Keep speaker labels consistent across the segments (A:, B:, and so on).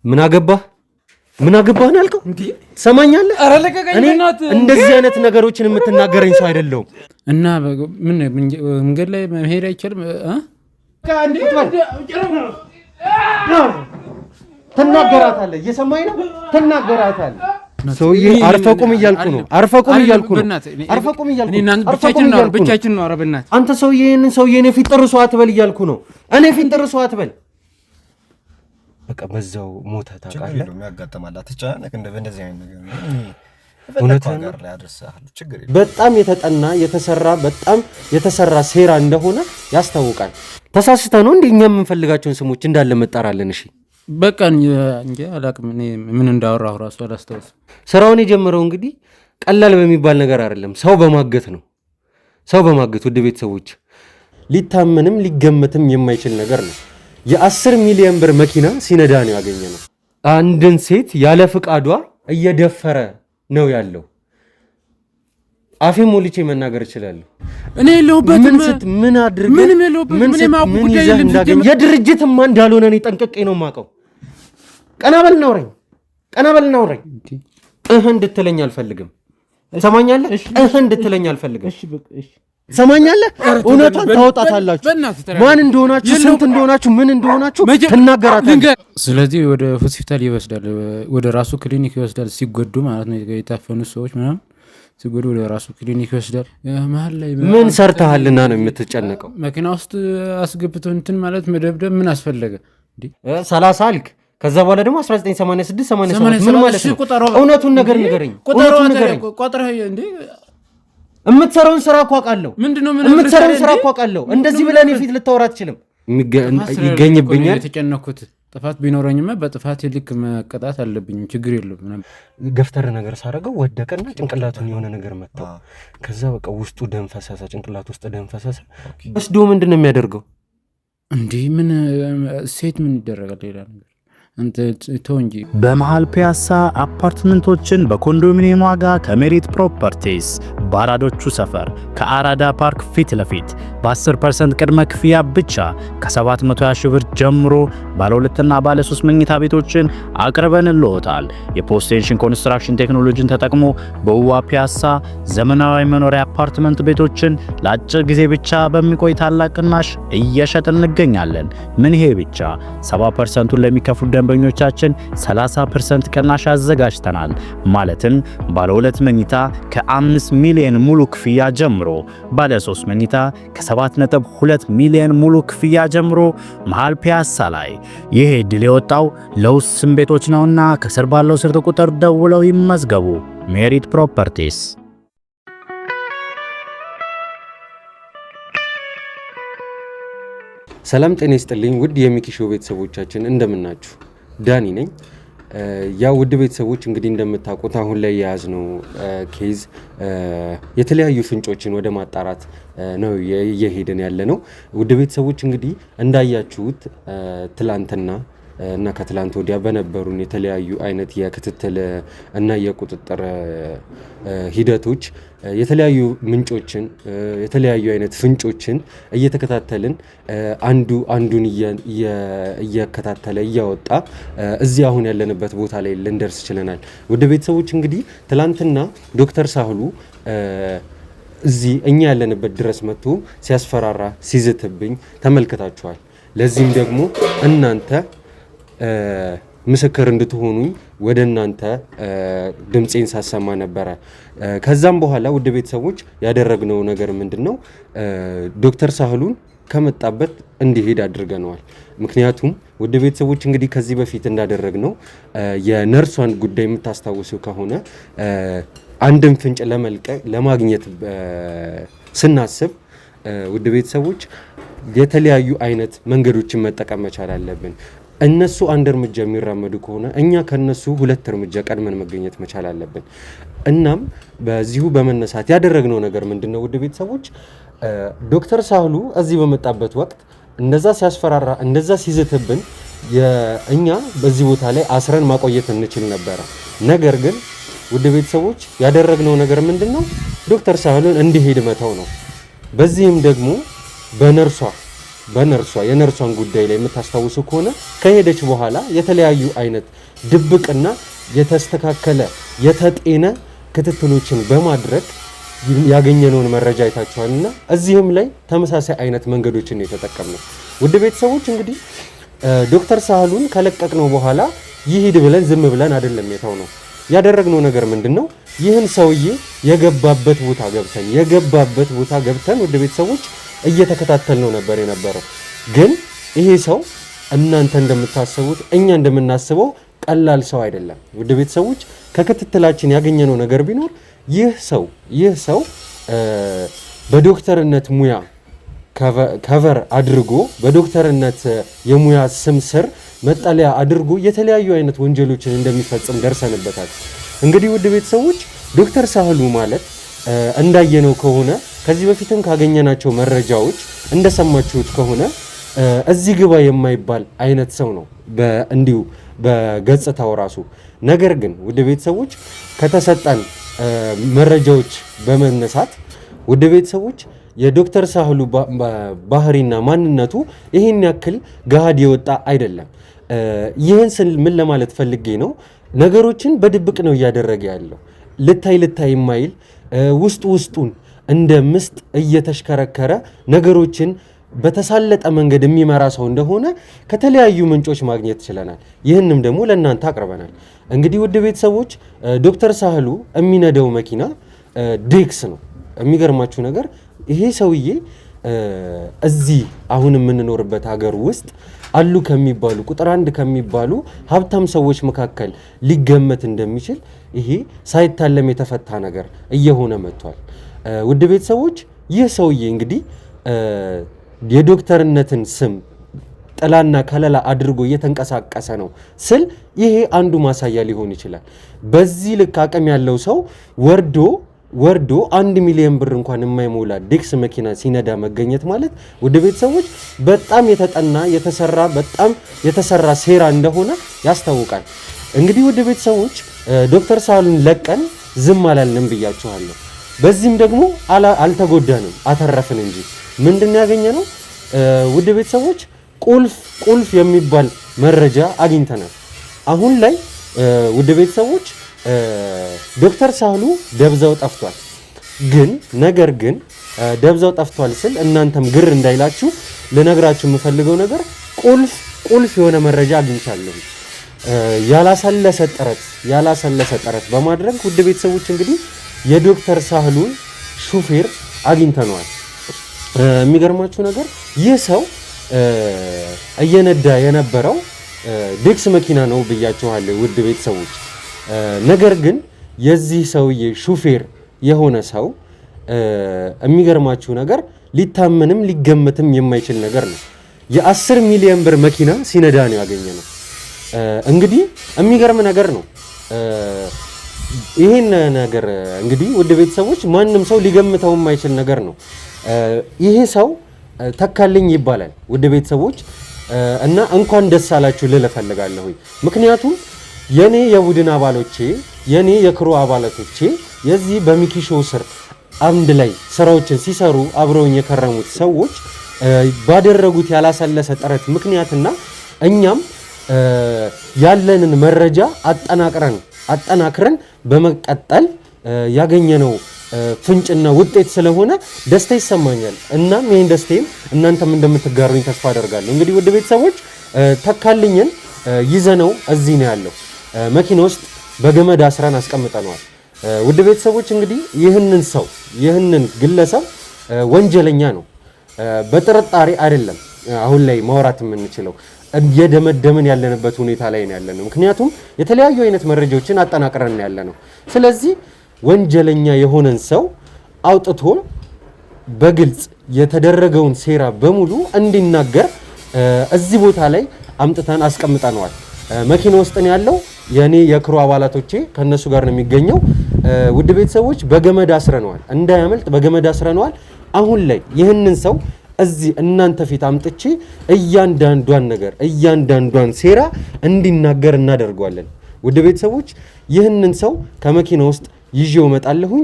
A: ምን አገባህ ነው ያልከው? ትሰማኛለህ? እኔ እንደዚህ አይነት ነገሮችን የምትናገረኝ ሰው አይደለሁም።
B: እና ምን መንገድ ላይ መሄድ አይችልም?
A: ትናገራታለህ። እየሰማኝ ነው? ትናገራታለህ። ሰውዬ አርፈቁም እያልኩ ነው።
B: ብቻችን ነው። ኧረ በእናትህ
A: አንተ ሰውዬ ይሄንን ሰውዬ እኔ ፊት ጥርሶ አትበል እያልኩ ነው። እኔ ፊት ጥርሶ አትበል። በቃ በዛው ሞተ። ታውቃለህ
C: የሚያጋጥማል። አትጨናነቅ። እንደዚህ አይነት ነገር
A: በጣም የተጠና የተሰራ ሴራ እንደሆነ ያስታውቃል። ተሳስተ ነው እንደኛ የምንፈልጋቸውን ስሞች እንዳለ መጣራለን። እሺ
B: በቃ እንጂ አላቅም። እኔ ምን እንዳወራሁ ራሱ አላስታውስም።
A: ስራውን የጀመረው እንግዲህ ቀላል በሚባል ነገር አይደለም፣ ሰው በማገት ነው። ሰው በማገት ወደ ቤተሰቦች ሊታመንም ሊገመትም የማይችል ነገር ነው። የ10 ሚሊዮን ብር መኪና ሲነዳ ነው ያገኘነው። አንድን ሴት ያለ ፍቃዷ እየደፈረ ነው ያለው። አፌ ሞልቼ መናገር እችላለሁ።
B: እኔ የለሁበትም።
A: ምን አድርገህ ምን ይዘህ እንዳገኘ የድርጅትማ እንዳልሆነ እኔ ጠንቅቄ ነው የማውቀው። ቀና በል እናውራኝ። እንድትለኝ አልፈልግም። ሰማኛለህ? እንድትለኝ አልፈልግም። ሰማኛለህ? እውነቷን ታወጣታላችሁ። ማን እንደሆናችሁ፣ ስንት እንደሆናችሁ፣ ምን እንደሆናችሁ ትናገራታለህ።
B: ስለዚህ ወደ ሆስፒታል ይወስዳል፣ ወደ ራሱ ክሊኒክ ይወስዳል። ሲጎዱ ማለት ነው የታፈኑ ሰዎች ምናምን ሲጎዱ ወደ ራሱ ክሊኒክ ይወስዳል። መሀል ላይ
A: ምን ሰርተሃልና ነው የምትጨነቀው?
B: መኪና ውስጥ አስገብቶ እንትን ማለት መደብደብ ምን አስፈለገ እንዴ?
A: 30 አልክ። ከዛ በኋላ ደግሞ 1986 87 ምን ማለት ነው? እውነቱን ነገር ንገረኝ።
B: ቆጥረህ እንዴ
A: የምትሰራውን ስራ እኮ አውቃለሁ። የምትሰራውን ስራ እኮ አውቃለሁ። እንደዚህ ብለህ እኔ ፊት ልታወራ አትችልም። ይገኝብኛል።
B: የተጨነኩት ጥፋት ቢኖረኝማ በጥፋት ልክ መቀጣት አለብኝ። ችግር የለውም።
A: ገፍተር ነገር ሳደርገው ወደቀና ጭንቅላቱን የሆነ ነገር መታው። ከዛ በቃ ውስጡ ደም ፈሰሰ፣ ጭንቅላት ውስጥ ደም ፈሰሰ። ወስዶ ምንድን ነው የሚያደርገው?
B: እንዲህ ምን ሴት ምን ይደረጋል? ሌላ ነገር እንጂ
D: በመሃል ፒያሳ አፓርትመንቶችን በኮንዶሚኒየም ዋጋ ከሜሪት ፕሮፐርቲስ ባራዶቹ ሰፈር ከአራዳ ፓርክ ፊት ለፊት በ10% ቅድመ ክፍያ ብቻ ከ720 ሺህ ብር ጀምሮ ባለ 2 እና ባለ 3 መኝታ ቤቶችን አቅርበንልዎታል። የፖስቴንሽን ኮንስትራክሽን ቴክኖሎጂን ተጠቅሞ በውዋ ፒያሳ ዘመናዊ መኖሪያ አፓርትመንት ቤቶችን ለአጭር ጊዜ ብቻ በሚቆይ ታላቅ ቅናሽ እየሸጥን እንገኛለን። ምን ይሄ ብቻ 70%ን ለሚከፍሉ ደንበኞቻችን 30% ቅናሽ አዘጋጅተናል። ማለትም ባለ 2 መኝታ ከ5 ሚሊዮን ሙሉ ክፍያ ጀምሮ፣ ባለ 3 መኝታ ከ7.2 ሚሊዮን ሙሉ ክፍያ ጀምሮ መሃል ፒያሳ ላይ። ይሄ ድል የወጣው ለውስን ቤቶች ነውና ከስር ባለው ስልክ ቁጥር ደውለው ይመዝገቡ። ሜሪት ፕሮፐርቲስ።
A: ሰላም ጤና ይስጥልኝ ውድ የሚኪሾ ቤተሰቦቻችን እንደምናችሁ፣ ዳኒ ነኝ። ያው ውድ ቤተሰቦች እንግዲህ እንደምታውቁት አሁን ላይ የያዝነው ኬዝ የተለያዩ ፍንጮችን ወደ ማጣራት ነው እየሄድን ያለ ነው። ውድ ቤተሰቦች እንግዲህ እንዳያችሁት ትላንትና እና ከትላንት ወዲያ በነበሩን የተለያዩ አይነት የክትትል እና የቁጥጥር ሂደቶች የተለያዩ ምንጮችን የተለያዩ አይነት ፍንጮችን እየተከታተልን አንዱን እየከታተለ እያወጣ እዚህ አሁን ያለንበት ቦታ ላይ ልንደርስ ችለናል። ወደ ቤተሰቦች እንግዲህ ትላንትና ዶክተር ሳህሉ እዚህ እኛ ያለንበት ድረስ መጥቶ ሲያስፈራራ ሲዝትብኝ ተመልክታችኋል። ለዚህም ደግሞ እናንተ ምስክር እንድትሆኑኝ ወደ እናንተ ድምፄን ሳሰማ ነበረ። ከዛም በኋላ ውድ ቤተሰቦች ያደረግነው ነገር ምንድነው? ዶክተር ሳህሉን ከመጣበት እንዲሄድ አድርገነዋል። ምክንያቱም ውድ ቤተሰቦች እንግዲህ ከዚህ በፊት እንዳደረግነው የነርሷን ጉዳይ የምታስታውሱ ከሆነ አንድን ፍንጭ ለማግኘት ስናስብ ውድ ቤተሰቦች የተለያዩ አይነት መንገዶችን መጠቀም መቻል አለብን። እነሱ አንድ እርምጃ የሚራመዱ ከሆነ እኛ ከነሱ 2 እርምጃ ቀድመን መገኘት መቻል አለብን። እናም በዚሁ በመነሳት ያደረግነው ነገር ምንድነው? ውድ ቤተሰቦች ዶክተር ሳህሉ እዚህ በመጣበት ወቅት እንደዛ ሲያስፈራራ እንደዛ ሲዝትብን እኛ በዚህ ቦታ ላይ አስረን ማቆየት እንችል ነበረ። ነገር ግን ውድ ቤተሰቦች ያደረግነው ነገር ምንድነው? ዶክተር ሳህሉን እንዲሄድ መተው ነው። በዚህም ደግሞ በነርሷ የነርሷን ጉዳይ ላይ የምታስታውሱ ከሆነ ከሄደች በኋላ የተለያዩ አይነት ድብቅና የተስተካከለ የተጤነ ክትትሎችን በማድረግ ያገኘነውን መረጃ አይታችኋልና እዚህም ላይ ተመሳሳይ አይነት መንገዶችን የተጠቀምነው። ውድ ቤተሰቦች እንግዲህ ዶክተር ሳህሉን ከለቀቅነው በኋላ ይሄድ ብለን ዝም ብለን አይደለም የተውነው። ያደረግነው ነገር ምንድነው? ይህን ሰውዬ የገባበት ቦታ ገብተን ውድ ቤተሰቦች እየተከታተልነው ነበር የነበረው። ግን ይሄ ሰው እናንተ እንደምታስቡት እኛ እንደምናስበው ቀላል ሰው አይደለም። ውድ ቤተሰቦች ከክትትላችን ያገኘነው ነገር ቢኖር ይህ ሰው በዶክተርነት ሙያ ከቨር አድርጎ በዶክተርነት የሙያ ስም ስር መጠለያ አድርጎ የተለያዩ አይነት ወንጀሎችን እንደሚፈጽም ደርሰንበታል። እንግዲህ ውድ ቤተሰቦች ዶክተር ሳህሉ ማለት እንዳየነው ከሆነ ከዚህ በፊትም ካገኘናቸው መረጃዎች እንደሰማችሁት ከሆነ እዚህ ግባ የማይባል አይነት ሰው ነው እንዲሁ በገጽታው ራሱ። ነገር ግን ውድ ቤተሰቦች ከተሰጠን መረጃዎች በመነሳት ውድ ቤተሰቦች የዶክተር ሳህሉ ባህሪና ማንነቱ ይህን ያክል ገሃድ የወጣ አይደለም። ይህን ስል ምን ለማለት ፈልጌ ነው? ነገሮችን በድብቅ ነው እያደረገ ያለው። ልታይ የማይል ውስጡን እንደ ምስጥ እየተሽከረከረ ነገሮችን በተሳለጠ መንገድ የሚመራ ሰው እንደሆነ ከተለያዩ ምንጮች ማግኘት ችለናል። ይህንም ደግሞ ለእናንተ አቅርበናል። እንግዲህ ውድ ቤተሰቦች ዶክተር ሳህሉ የሚነዳው መኪና ዴክስ ነው። የሚገርማችሁ ነገር ይሄ ሰውዬ እዚህ አሁን የምንኖርበት ሀገር ውስጥ አሉ ከሚባሉ ቁጥር 1 ከሚባሉ ሀብታም ሰዎች መካከል ሊገመት እንደሚችል ይሄ ሳይታለም የተፈታ ነገር እየሆነ መጥቷል። ውድ ቤተሰቦች ይህ ሰውዬ እንግዲህ የዶክተርነትን ስም ጥላና ከለላ አድርጎ እየተንቀሳቀሰ ነው ስል ይሄ አንዱ ማሳያ ሊሆን ይችላል። በዚህ ልክ አቅም ያለው ሰው ወርዶ 1 ሚሊዮን ብር እንኳን የማይሞላ ዴክስ መኪና ሲነዳ መገኘት ማለት ውድ ቤተሰቦች በጣም የተሰራ ሴራ እንደሆነ ያስታውቃል። እንግዲህ ውድ ቤተሰቦች ዶክተር ሳህሉን ለቀን ዝም አላልንም ብያችኋለሁ። በዚህም ደግሞ አልተጎዳንም፣ አተረፍን እንጂ ምንድን ያገኘነው ውድ ቤተሰቦች ቁልፍ የሚባል መረጃ አግኝተናል። አሁን ላይ ውድ ቤተሰቦች ዶክተር ሳህሉ ደብዛው ጠፍቷል። ነገር ግን ደብዛው ጠፍቷል ስል እናንተም ግር እንዳይላችሁ ልነግራችሁ የምፈልገው ነገር ቁልፍ የሆነ መረጃ አግኝቻለሁ። ያላሰለሰ ጥረት በማድረግ ውድ ቤተሰቦች እንግዲህ የዶክተር ሳህሉን ሹፌር አግኝተነዋል። የሚገርማችሁ ነገር ይህ ሰው እየነዳ የነበረው ዴክስ መኪና ነው ብያችኋለሁ ውድ ቤተሰቦች። ነገር ግን የዚህ ሰውዬ ሹፌር የሆነ ሰው የሚገርማችሁ ነገር ሊታመንም ሊገመትም የማይችል ነገር ነው። የ10 ሚሊዮን ብር መኪና ሲነዳ ነው ያገኘነው። እንግዲህ የሚገርም ነገር ነው። ይሄን ነገር እንግዲህ ውድ ቤተሰቦች ማንም ሰው ሊገምተው የማይችል ነገር ነው። ይሄ ሰው ተካልኝ ይባላል ውድ ቤተሰቦች እና እንኳን ደስ አላችሁ ልል እፈልጋለሁ። ምክንያቱም የኔ የቡድን አባሎቼ የኔ የክሩ አባላቶቼ የዚህ በሚኪሾ ስር አንድ ላይ ስራዎችን ሲሰሩ አብረውኝ የከረሙት ሰዎች ባደረጉት ያላሰለሰ ጥረት ምክንያትና እኛም ያለንን መረጃ አጠናክረን በመቀጠል ያገኘነው ፍንጭና ውጤት ስለሆነ ደስታ ይሰማኛል። እናም ይሄን ደስታዬን እናንተም እንደምትጋሩኝ ተስፋ አደርጋለሁ። እንግዲህ ውድ ቤተሰቦች ተካልኝን ይዘነው እዚህ ነው ያለው። መኪና ውስጥ በገመድ አስረን አስቀምጠነዋል። ውድ ቤተሰቦች እንግዲህ ይህንን ግለሰብ ወንጀለኛ ነው በጥርጣሬ አይደለም አሁን ላይ ማውራት የምንችለው እየደመደምን ያለንበት ሁኔታ ላይ ነው ያለነው። ምክንያቱም የተለያዩ አይነት መረጃዎችን አጠናቅረን ያለነው። ስለዚህ ወንጀለኛ የሆነን ሰው አውጥቶ በግልጽ የተደረገውን ሴራ በሙሉ እንዲናገር እዚህ ቦታ ላይ አምጥተን አስቀምጠነዋል። መኪና ውስጥ ነው ያለው። የኔ የክሩ አባላቶቼ ከነሱ ጋር ነው የሚገኘው። ውድ ቤተሰቦች በገመድ አስረነዋል፣ እንዳያመልጥ በገመድ አስረነዋል። አሁን ላይ ይህንን ሰው እዚህ እናንተ ፊት አምጥቼ እያንዳንዷን ሴራ እንዲናገር እናደርገዋለን። ውድ ቤተሰቦች ይህንን ሰው ከመኪና ውስጥ ይዤው እመጣለሁኝ።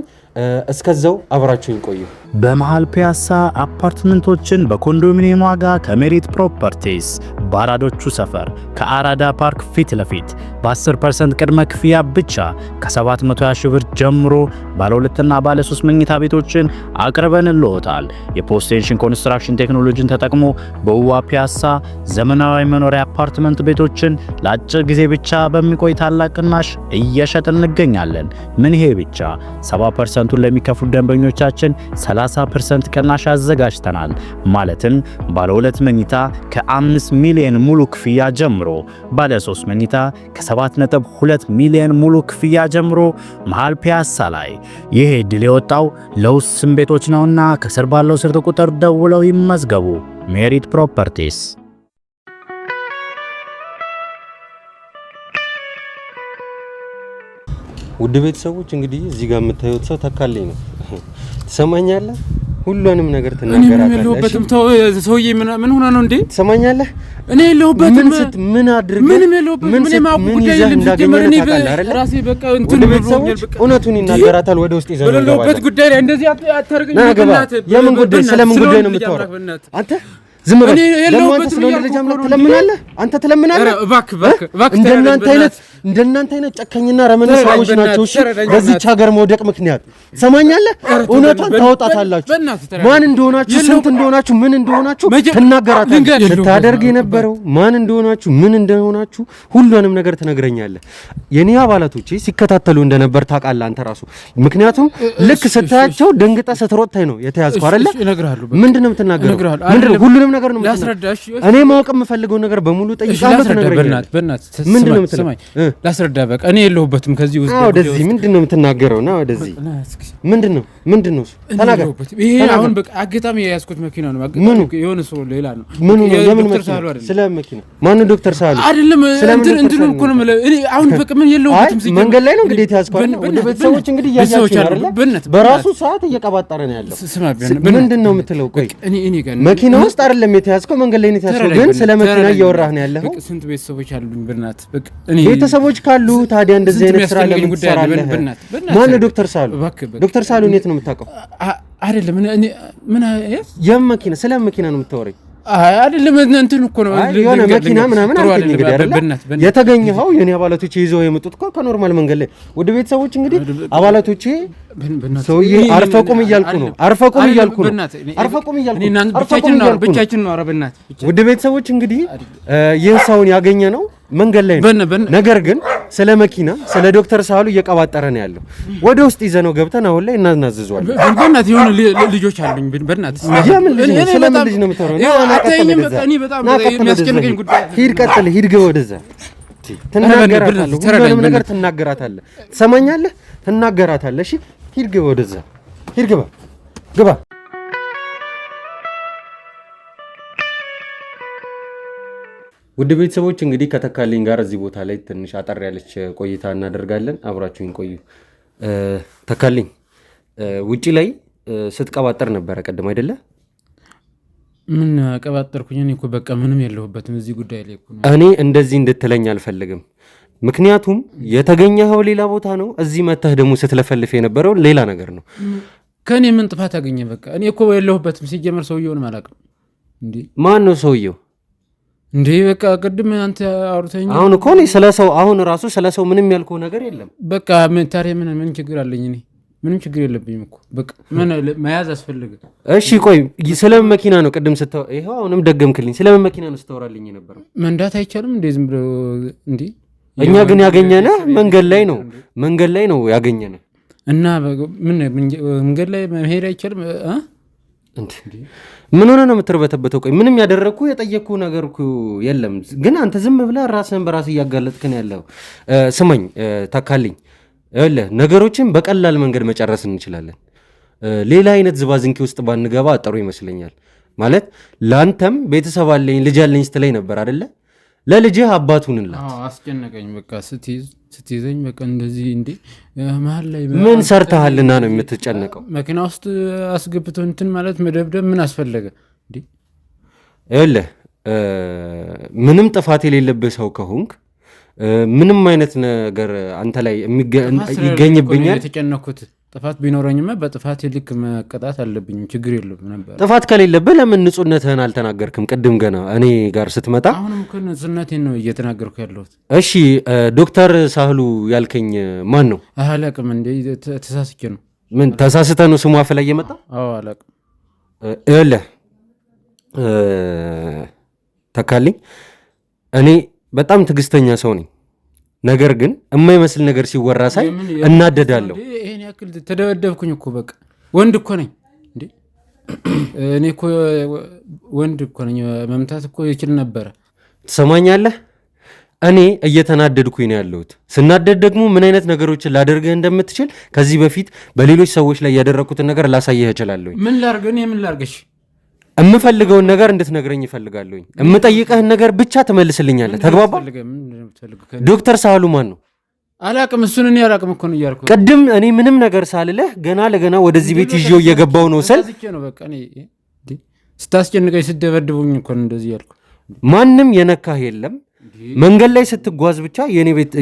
A: እስከዛው አብራችሁን ቆዩ።
D: በመሃል ፒያሳ አፓርትመንቶችን በኮንዶሚኒየም ዋጋ ከሜሪት ፕሮፐርቲስ ባራዶቹ ሰፈር ከአራዳ ፓርክ ፊት ለፊት በ10% ቅድመ ክፍያ ብቻ ከ720 ሺህ ብር ጀምሮ ባለ 2 እና ባለ 3 መኝታ ቤቶችን አቅርበንልዎታል። የፖስቴንሽን ኮንስትራክሽን ቴክኖሎጂን ተጠቅሞ በውዋ ፒያሳ ዘመናዊ መኖሪያ አፓርትመንት ቤቶችን ለአጭር ጊዜ ብቻ በሚቆይ ታላቅ ቅናሽ እየሸጥን እንገኛለን። ምን ይሄ ብቻ 70%ን ለሚከፍሉ ደንበኞቻችን 30% ቅናሽ አዘጋጅተናል። ማለትም ባለ 2 መኝታ ከ5 ሚሊዮን ሙሉ ክፍያ ጀምሮ፣ ባለ 3 መኝታ ከ7.2 ሚሊዮን ሙሉ ክፍያ ጀምሮ መሃል ፒያሳ ላይ። ይሄ ዕድል የወጣው ለውስን ቤቶች ነውና ከስር ባለው ስልክ ቁጥር ደውለው ይመዝገቡ። ሜሪት ፕሮፐርቲስ።
A: ውድ ቤተሰቦች እንግዲህ እዚህ ጋር የምታዩት ሰው ተካልኝ ነው። ትሰማኛለህ? ሁሉንም ነገር ትናገራለህ።
B: ሰውዬ ምን ሆነ ነው እንዴ?
A: ትሰማኛለህ?
B: እኔ የለሁበትም።
A: ምን አድርገህ
B: ምንም የለሁበትም። ምን ማቁ ጉዳይ የለም። ራሴ በቃ እንትን
A: ቤተሰቦች እውነቱን ይናገራታል። ወደ ውስጥ ይዘን
B: በሌለሁበት ጉዳይ ላይ እንደዚህ አታርገኝ።
A: የምን ጉዳይ? ስለምን ጉዳይ ነው የምታወራው አንተ? ዝም ብለህ ለማንተ ስለሆነ ልጅ አምላክ ትለምናለህ። አንተ ትለምናለህ። እባክህ እንደናንተ አይነት ጨካኝና ረመነ ሰዎች ናቸው እሺ በዚህች ሀገር መውደቅ ምክንያት። ትሰማኛለህ? እውነቷን ታወጣታላችሁ። ማን እንደሆናችሁ፣ ስንት እንደሆናችሁ፣ ምን እንደሆናችሁ ትናገራታለህ። ስታደርግ የነበረው ማን እንደሆናችሁ፣ ምን እንደሆናችሁ ሁሉንም ነገር ትነግረኛለህ። የኔ አባላቶቼ ሲከታተሉ እንደነበር ታውቃለህ አንተ ራሱ። ምክንያቱም ልክ ስታያቸው ደንግጠህ ስትሮጥ ታይ ነው የተያዝከው አይደለ? ምንድነው የምትናገረው? ምንድነው ሁሉንም ነገር ነው
B: ላስረዳሽ።
A: እኔ ማወቅ የምፈልገው ነገር በሙሉ ጠይቃለሁ። ትነግረኛለህ። ምንድነው የምትለው?
B: ላስረዳ በቃ እኔ የለሁበትም ከዚህ ውስጥ።
A: ወደዚህ ምንድነው የምትናገረው? ና ወደዚህ። ምንድነው ተናገር።
B: ይሄ አሁን በቃ አጋጣሚ የያዝኩት መኪና ነው። የሆነ ሰው ሌላ ነው።
A: ምኑ ነው? የምን መኪና? ስለ መኪና ማነው? ዶክተር ሳሉ
B: አይደለም። እንትን እኮ ነው። እኔ አሁን በቃ ምን የለሁበትም።
A: መንገድ ላይ ነው እንግዲህ የተያዝከው አይደል? ወደ ቤተሰቦች እንግዲህ እያያችሁ አይደል? በራሱ ሰዓት እየቀባጠረ ነው ያለው። ምንድነው የምትለው? ቆይ መኪና ውስጥ አይደለም የተያዝከው፣ መንገድ ላይ ነው የተያዝከው። ግን ስለ መኪና እያወራህ ነው ያለው።
B: ስንት ቤተሰቦች አሉኝ። በእናትህ በቃ
A: ቤተሰቦች ካሉ ታዲያ እንደዚህ አይነት ስራ ለምን ትሰራለህ? ማነው ዶክተር ሳሉ? ዶክተር ሳሉ የት ነው የምታውቀው?
B: አይደለም ምን
A: የመኪና ስለ መኪና ነው የምታወራኝ?
B: አይደለም እንትን እኮ ነው
A: የሆነ መኪና ምናምን አልከኝ። እንግዲህ አይደለ የተገኘኸው የኔ አባላቶቼ ይዘው የመጡት እኮ ከኖርማል መንገድ ላይ። ወደ ቤተሰቦች እንግዲህ አባላቶቼ ሰውዬ አርፈቁም እያልኩ ነው። አርፈቁም እያልኩ
B: ብቻችን ነው። ኧረ በእናትህ
A: ወደ ቤተሰቦች እንግዲህ ይህ ሰውን ያገኘ ነው መንገድ ላይ ነው። ነገር ግን ስለ መኪና ስለ ዶክተር ሳሉ እየቀባጠረ ነው ያለው። ወደ ውስጥ ይዘነው ገብተን አሁን ላይ እናናዝዘዋለን።
B: በእናትህ የሆነ ልጆች አሉኝ። በእናትህ
A: ስለምን ልጅ ነው የምታወራው? ሂድ ቀጥል፣ ሂድ ግባ ወደዛ። ትናገራታለህ፣ ሁሉንም ነገር ትናገራታለህ። ትሰማኛለህ? ትናገራታለህ። እሺ ሂድ ግባ ወደዛ፣ ሂድ ግባ። ውድ ቤተሰቦች እንግዲህ ከተካልኝ ጋር እዚህ ቦታ ላይ ትንሽ አጠር ያለች ቆይታ እናደርጋለን። አብራችሁኝ ቆዩ። ተካልኝ ውጪ ላይ ስትቀባጠር ነበረ ቅድም አይደለ?
B: ምን ቀባጠርኩኝ? እኔ እኮ በቃ ምንም የለሁበትም እዚህ ጉዳይ ላይ እኮ ነው።
A: እኔ እንደዚህ እንድትለኝ አልፈልግም። ምክንያቱም የተገኘኸው ሌላ ቦታ ነው። እዚህ መተህ ደግሞ ስትለፈልፍ የነበረው ሌላ ነገር ነው።
B: ከእኔ ምን ጥፋት አገኘ? በቃ እኔ እኮ የለሁበትም። ሲጀመር ሰውየውን አላውቅም። እንዴ ማን
A: ነው ሰውየው?
B: እንዴ በቃ ቅድም አንተ አውርተኝ።
A: አሁን እኮ እኔ ስለሰው አሁን ራሱ ስለሰው ምንም ያልኩህ ነገር የለም።
B: በቃ ምን ታዲያ ምን ችግር አለኝ? እኔ ምንም ችግር የለብኝም እኮ በቃ ምን መያዝ አስፈልግ።
A: እሺ ቆይ ስለምን መኪና ነው ቅድም ስታወራ? ይሄው አሁንም ደገምክልኝ። ስለምን መኪና ነው ስታወራልኝ የነበረው?
B: መንዳት አይቻልም እንዴ ዝም ብሎ እንዴ?
A: እኛ ግን ያገኘነህ መንገድ ላይ ነው ያገኘነህ።
B: እና ምን መንገድ ላይ መሄድ አይቻልም
A: እንዴ? ምን ሆነ ነው የምትርበተበተው? ቆይ ምንም ያደረግኩ የጠየቅኩ ነገር እኮ የለም። ግን አንተ ዝም ብለህ ራስህን በራስህ እያጋለጥክ ነው ያለው። ስማኝ ተካልኝ፣ ይኸውልህ ነገሮችን በቀላል መንገድ መጨረስ እንችላለን። ሌላ አይነት ዝባዝንኪ ውስጥ ባንገባ ጥሩ ይመስለኛል። ማለት ለአንተም ቤተሰብ አለኝ ልጅ አለኝ ስትለኝ ነበር አይደለ? ለልጅህ አባቱንላት።
B: አስጨነቀኝ። በቃ ስትይዘኝ በቃ እንደዚህ እንዴ መሀል ላይ
A: ምን ሰርተሃልና ነው የምትጨነቀው?
B: መኪና ውስጥ አስገብቶ እንትን ማለት መደብደብ ምን አስፈለገ እንዴ?
A: ይኸውልህ ምንም ጥፋት የሌለብህ ሰው ከሆንክ ምንም አይነት ነገር አንተ ላይ ይገኝብኛል።
B: ጥፋት ቢኖረኝማ በጥፋት ልክ መቀጣት አለብኝ። ችግር የለም ነበር።
A: ጥፋት ከሌለብህ ለምን ንጹህነትህን አልተናገርክም? ቅድም ገና እኔ ጋር ስትመጣ
B: አሁንም እኮ ንጹህነቴን ነው እየተናገርኩ ያለሁት።
A: እሺ ዶክተር ሳህሉ ያልከኝ ማን ነው?
B: አላቅም እንዴ ተሳስቼ ነው።
A: ምን ተሳስተ ነው ስሙ አፍ ላይ የመጣ?
B: አዎ አላቅም።
A: እለ ተካልኝ እኔ በጣም ትዕግስተኛ ሰው ነኝ። ነገር ግን የማይመስል ነገር ሲወራ ሳይ እናደዳለሁ።
B: ይሄን ያክል ተደበደብኩኝ እኮ በቃ ወንድ እኮ ነኝ እንዴ እኔ እኮ ወንድ እኮ ነኝ። መምታት እኮ ይችል ነበረ።
A: ትሰማኛለህ? እኔ እየተናደድኩኝ ነው ያለሁት። ስናደድ ደግሞ ምን አይነት ነገሮችን ላደርግህ እንደምትችል ከዚህ በፊት በሌሎች ሰዎች ላይ ያደረኩትን ነገር ላሳየህ እችላለሁ።
B: ምን ላርግ? እኔ ምን ላርግሽ?
A: የምፈልገውን ነገር እንድትነግረኝ ይፈልጋለሁኝ። የምጠይቀህን ነገር ብቻ ትመልስልኛለህ። ተግባባ? ዶክተር ሳህሉ ማን ነው?
B: አላቅም። እሱን እኔ አላቅም እኮ ነው እያልኩ
A: ቅድም እኔ ምንም ነገር ሳልልህ ገና ለገና ወደዚህ ቤት ይዤው እየገባው ነው ስል
B: ስታስጨንቀኝ ስደበድቡኝ እኮ ነው እንደዚህ ያልኩ።
A: ማንም የነካህ የለም። መንገድ ላይ ስትጓዝ ብቻ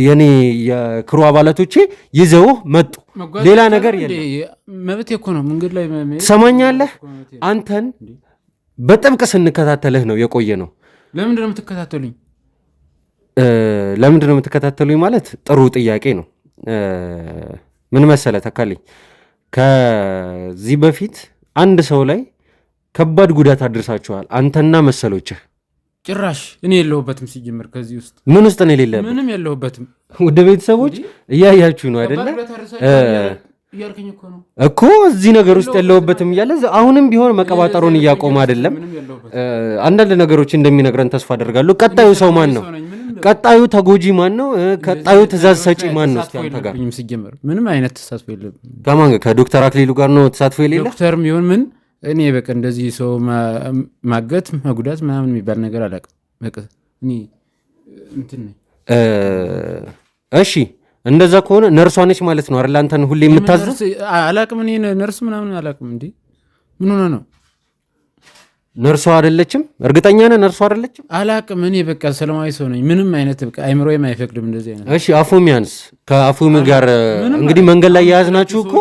A: የኔ የክሩ አባላቶቼ ይዘውህ መጡ። ሌላ ነገር የለም።
B: መብቴ እኮ ነው መንገድ ላይ።
A: ትሰማኛለህ? አንተን በጥብቅ ስንከታተልህ ነው የቆየ ነው።
B: ለምንድን ነው የምትከታተሉኝ?
A: ለምንድን ነው የምትከታተሉኝ ማለት ጥሩ ጥያቄ ነው። ምን መሰለህ ተካልኝ፣ ከዚህ በፊት አንድ ሰው ላይ ከባድ ጉዳት አድርሳችኋል አንተና መሰሎችህ።
B: ጭራሽ እኔ የለሁበትም ሲጀምር ከዚህ ውስጥ
A: ምን ውስጥ ነው የሌለህበት?
B: ምንም የለሁበትም።
A: ወደ ቤተሰቦች እያያችሁ ነው አይደለ እኮ እዚህ ነገር ውስጥ የለሁበትም እያለ አሁንም ቢሆን መቀባጠሩን እያቆመ አይደለም። አንዳንድ ነገሮች እንደሚነግረን ተስፋ አደርጋለሁ። ቀጣዩ ሰው ማን ነው? ቀጣዩ ተጎጂ ማን ነው? ቀጣዩ ትእዛዝ ሰጪ ማን ነው? እስቲ አንተ ጋር
B: ሲጀምር ምንም አይነት ተሳትፎ የለም።
A: ከማን ጋር? ከዶክተር አክሊሉ ጋር ነው ተሳትፎ የሌለ?
B: ዶክተርም ይሁን ምን እኔ በቃ እንደዚህ ሰው ማገት መጉዳት ምናምን የሚባል ነገር አላውቅም። በቃ እኔ እንትን ነኝ።
A: እሺ እንደዛ ከሆነ ነርሷ ነች ማለት ነው አይደል? አንተን ሁሌ የምታዘው?
B: አላውቅም እኔ ነርስ ምናምን አላውቅም። እንዴ ምን ሆነ ነው?
A: ነርሷ አይደለችም? እርግጠኛ ነህ ነርሷ አይደለችም?
B: አላውቅም እኔ በቃ ሰላማዊ ሰው ነኝ። ምንም አይነት በቃ አይምሮዬም አይፈቅድም እንደዚህ አይነት።
A: እሺ አፎሚያንስ? ከአፎሚ ጋር እንግዲህ መንገድ ላይ የያዝናችሁ እኮ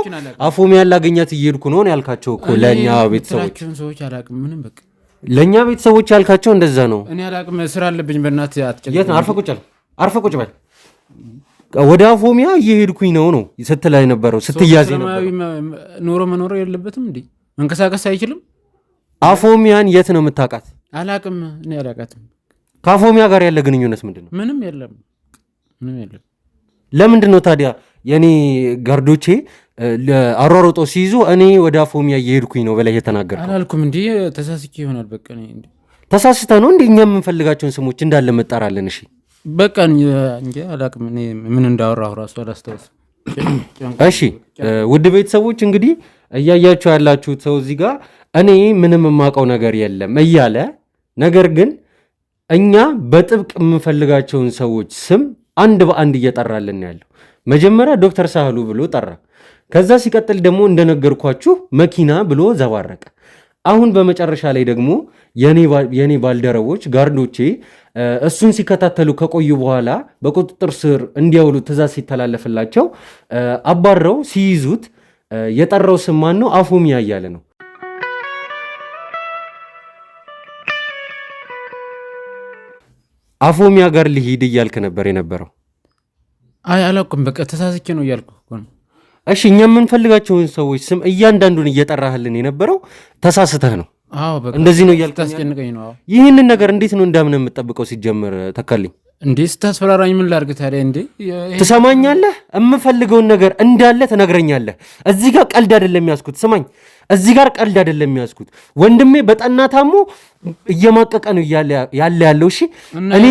A: አፎሚያን ላገኛት እየሄድኩ ነው ያልካቸው እኮ ለእኛ ቤተሰቦች
B: አላውቅም ምንም በቃ
A: ለእኛ ቤተሰቦች ያልካቸው እንደዛ ነው።
B: እኔ አላውቅም። ስራ አለብኝ በእናትህ አትጨቅጭቅ።
A: የት ነው? አርፈህ ቁጭ በል። ወደ አፎሚያ እየሄድኩኝ ነው ስትል የነበረው ስትያዝ ነበረው።
B: ኑሮ መኖር የለበትም እንዴ? መንቀሳቀስ አይችልም?
A: አፎሚያን የት ነው የምታውቃት?
B: አላውቅም እኔ አላውቃትም።
A: ከአፎሚያ ጋር ያለ ግንኙነት ምንድን ነው?
B: ምንም የለም።
A: ለምንድን ነው ታዲያ የኔ ጋርዶቼ አሯሮጦ ሲይዙ እኔ ወደ አፎሚያ እየሄድኩኝ ነው በላይ የተናገርከው?
B: አላልኩም እንዴ? ተሳስቼ ይሆናል። በቃ
A: ተሳስተ ነው እንዴ? እኛ የምንፈልጋቸውን ስሞች እንዳለ መጣራለን። እሺ
B: በቃ እንጂ አላውቅም እኔ ምን እንዳወራሁ ራሱ አላስታውስም።
A: እሺ ውድ ቤተሰቦች እንግዲህ እያያችሁ ያላችሁት ሰው እዚህ ጋር እኔ ምንም የማውቀው ነገር የለም እያለ ነገር ግን እኛ በጥብቅ የምንፈልጋቸውን ሰዎች ስም አንድ በአንድ እየጠራልን ያለው መጀመሪያ ዶክተር ሳህሉ ብሎ ጠራ። ከዛ ሲቀጥል ደግሞ እንደነገርኳችሁ መኪና ብሎ ዘባረቀ። አሁን በመጨረሻ ላይ ደግሞ የኔ ባልደረቦች ጋርዶቼ እሱን ሲከታተሉ ከቆዩ በኋላ በቁጥጥር ስር እንዲያውሉ ትእዛዝ ሲተላለፍላቸው አባረው ሲይዙት የጠራው ስም ማን ነው? አፎሚያ እያለ ነው። አፎሚያ ጋር ልሂድ እያልክ ነበር የነበረው።
B: አይ አላውቅም፣ በቃ ተሳስቼ ነው እያልኩ እኮ ነው።
A: እሺ እኛ የምንፈልጋቸውን ሰዎች ስም እያንዳንዱን እየጠራህልን የነበረው ተሳስተህ ነው።
B: አዎ በቃ
A: እንደዚህ ነው እያልክ
B: ታስጨንቀኝ ነው።
A: ይህንን ነገር እንዴት ነው እንዳምን የምጠብቀው? ሲጀምር ተካልኝ
B: እንዴ ስታስፈራራኝ ምን ላድርግ ታዲያ? እንዴ
A: ትሰማኛለህ? የምፈልገውን ነገር እንዳለ ትነግረኛለህ። እዚህ ጋር ቀልድ አይደለም ያዝኩት። ስማኝ፣ እዚህ ጋር ቀልድ አይደለም ያዝኩት። ወንድሜ በጠና ታሞ እየማቀቀ ነው ያለው። እሺ እኔ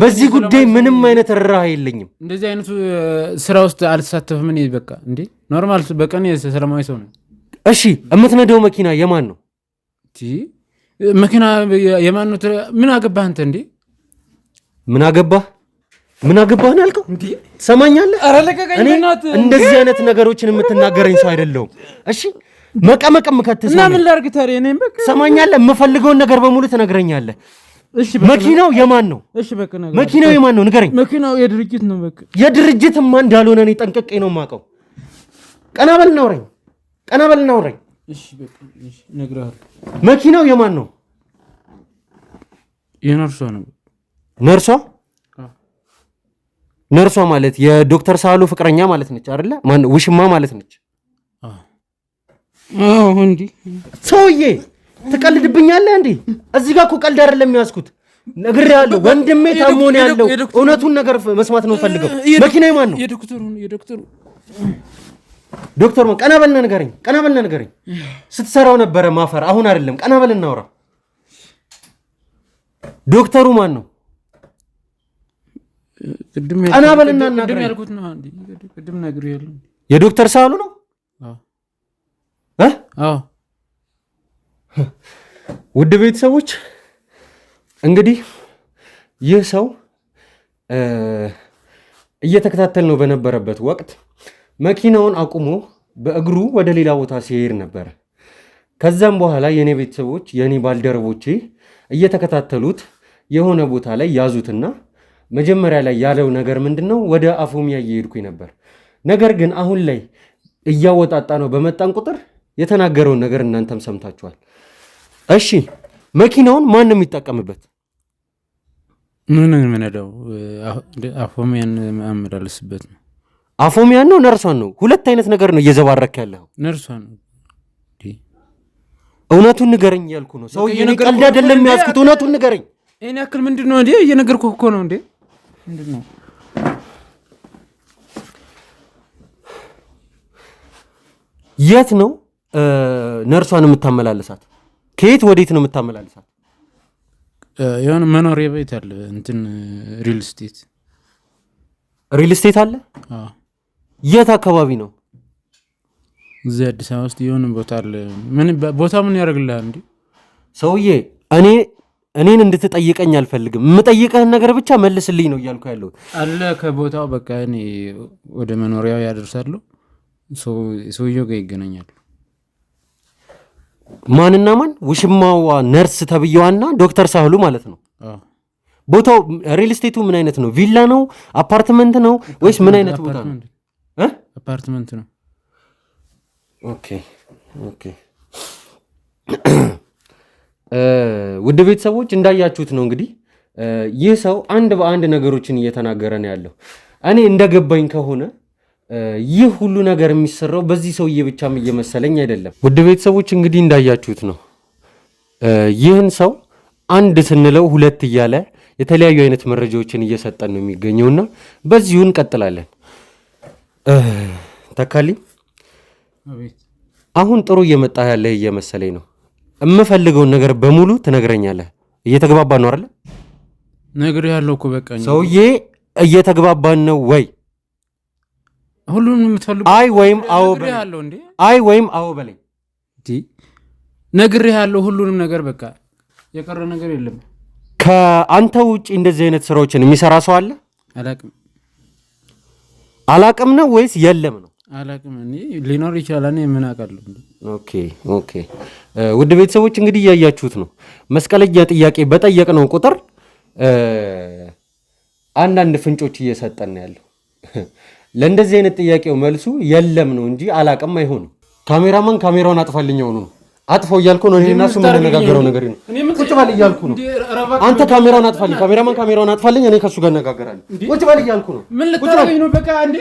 A: በዚህ ጉዳይ ምንም አይነት ርህራሄ የለኝም።
B: እንደዚህ አይነቱ ስራ ውስጥ አልተሳተፍም እኔ። በቃ እንዴ ኖርማል በቀን ሰላማዊ ሰው ነው።
A: እሺ የምትነዳው መኪና የማን ነው?
B: መኪና የማን ነው? ምን አገባህ አንተ? እንዴ
A: ምን አገባህ ነው ያልከው? ትሰማኛለህ? እኔ እንደዚህ አይነት ነገሮችን የምትናገረኝ ሰው አይደለሁም። እሺ መቀመቅም ከተሰማ
B: እና ምን ላድርግ ታዲያ? እኔም በቃ
A: ትሰማኛለህ? የምፈልገውን ነገር በሙሉ ትነግረኛለህ።
B: እሺ
A: መኪናው የማን ነው?
B: እሺ በቃ
A: መኪናው የማን ነው ንገረኝ።
B: መኪናው የድርጅት ነው። በቃ
A: የድርጅትማ እንዳልሆነ እኔ ጠንቅቄ ነው የማውቀው። ቀና በል እናውራኝ። ቀና በል እናውራኝ።
B: እሺ በቃ እሺ እነግርሃለሁ።
A: መኪናው የማን ነው?
B: የነርሷ ነው።
A: ነርሷ? ነርሷ ማለት የዶክተር ሳህሉ ፍቅረኛ ማለት ነች አይደለ? ማን ውሽማ ማለት ነች?
B: አዎ እንዴ
A: ሰውዬ ትቀልድብኛለህ እንዴ? እዚህ ጋር እኮ ቀልድ አይደለም የሚያስኩት። ነግሬሃለሁ፣ ወንድሜ ታሞ ነው ያለው። እውነቱን ነገር መስማት ነው ፈልገው። መኪናው የማን ነው?
B: የዶክተሩ
A: ዶክተር ማን? ቀና በልና ንገረኝ። ቀና በልና ንገረኝ። ስትሰራው ነበረ ማፈር፣ አሁን አይደለም። ቀና በልና እናውራ። ዶክተሩ ማን ነው? ቀና በልና እናገረኝ።
B: ያልኩት ነው አንዴ ቅድም ነግሬሃለሁ።
A: የዶክተር ሳህሉ ነው? አዎ። ውድ ቤተሰቦች እንግዲህ ይህ ሰው እየተከታተል ነው በነበረበት ወቅት መኪናውን አቁሞ በእግሩ ወደ ሌላ ቦታ ሲሄድ ነበረ። ከዛም በኋላ የኔ ቤተሰቦች የኔ ባልደረቦቼ እየተከታተሉት የሆነ ቦታ ላይ ያዙትና መጀመሪያ ላይ ያለው ነገር ምንድነው? ወደ አፎሚያ እየሄድኩኝ ነበር። ነገር ግን አሁን ላይ እያወጣጣ ነው በመጣን ቁጥር የተናገረውን ነገር እናንተም ሰምታችኋል። እሺ መኪናውን ማን ነው የሚጠቀምበት?
B: ምን ነው አፎሚያን አመላለስበት ነው።
A: አፎሚያን ነው ነርሷን ነው? ሁለት አይነት ነገር ነው እየዘባረክ ያለው።
B: ነርሷን ነው።
A: እውነቱን ንገረኝ ያልኩ ነው። ሰው ቀልድ አይደለም የሚያስኩት። እውነቱን ንገረኝ።
B: እኔ ያክል ምንድነው እንዴ? እየነገርኩህ እኮ ነው እንዴ። ምንድነው?
A: የት ነው ነርሷን የምታመላለሳት? ከየት ወዴት ነው የምታመላለሳት?
B: የሆነ መኖሪያ ቤት አለ እንትን ሪል ስቴት አለ።
A: የት አካባቢ ነው?
B: እዚህ አዲስ አበባ ውስጥ የሆነ ቦታ አለ። ቦታ ምን ያደርግልሃል እንዴ?
A: ሰውዬ እኔን እንድትጠይቀኝ አልፈልግም። የምጠይቀህን ነገር ብቻ መልስልኝ ነው እያልኩ ያለው
B: አለ። ከቦታው በቃ እኔ ወደ መኖሪያው ያደርሳለሁ። ሰውየው ጋር ይገናኛሉ።
A: ማንና ማን? ውሽማዋ ነርስ ተብዬዋና ዶክተር ሳህሉ ማለት ነው። ቦታው ሪል ስቴቱ ምን አይነት ነው? ቪላ ነው? አፓርትመንት ነው ወይስ ምን አይነት ቦታ ነው?
B: አፓርትመንት ነው።
A: ኦኬ ውድ ቤተሰቦች እንዳያችሁት ነው እንግዲህ ይህ ሰው አንድ በአንድ ነገሮችን እየተናገረ ነው ያለው። እኔ እንደገባኝ ከሆነ ይህ ሁሉ ነገር የሚሰራው በዚህ ሰውዬ ብቻም እየመሰለኝ አይደለም። ውድ ቤተሰቦች እንግዲህ እንዳያችሁት ነው ይህን ሰው አንድ ስንለው ሁለት እያለ የተለያዩ አይነት መረጃዎችን እየሰጠን ነው የሚገኘውና በዚሁ እንቀጥላለን። ተካልኝ አሁን ጥሩ እየመጣ ያለ እየመሰለኝ ነው። የምፈልገውን ነገር በሙሉ ትነግረኛለህ። እየተግባባን ነው አይደል?
B: ነግሬሃለሁ እኮ በቃ
A: ሰውዬ እየተግባባን ነው ወይ?
B: ሁሉንም የምትፈልጉ
A: አይ ወይም አዎ በለኝ። አይ ወይም አዎ በለኝ።
B: ነግሬሃለሁ ሁሉንም ነገር በቃ የቀረ ነገር የለም።
A: ከአንተ ውጪ እንደዚህ አይነት ስራዎችን የሚሰራ ሰው አለ? አላቅም ነው ወይስ የለም ነው?
B: አላቅም። እኔ ሊኖር ይችላል። እኔ ምን አውቃለሁ?
A: ኦኬ ውድ ቤተሰቦች እንግዲህ እያያችሁት ነው። መስቀለኛ ጥያቄ በጠየቅነው ቁጥር አንዳንድ ፍንጮች እየሰጠን ነው ያለው። ለእንደዚህ አይነት ጥያቄው መልሱ የለም ነው እንጂ አላቅም አይሆንም። ካሜራማን ካሜራውን አጥፋልኝ ነው አጥፋው እያልኩ ነው። እኔና እሱ የምንነጋገረው ነገር ነው። ቁጭ በል እያልኩ ነው። አንተ ካሜራውን አጥፋልኝ፣ ካሜራማን ካሜራውን አጥፋልኝ። እኔ ከሱ ጋር እነጋገራለሁ። ቁጭ በል እያልኩ ነው።
B: ምን ልታረጋኝ ነው? በቃ እንዴ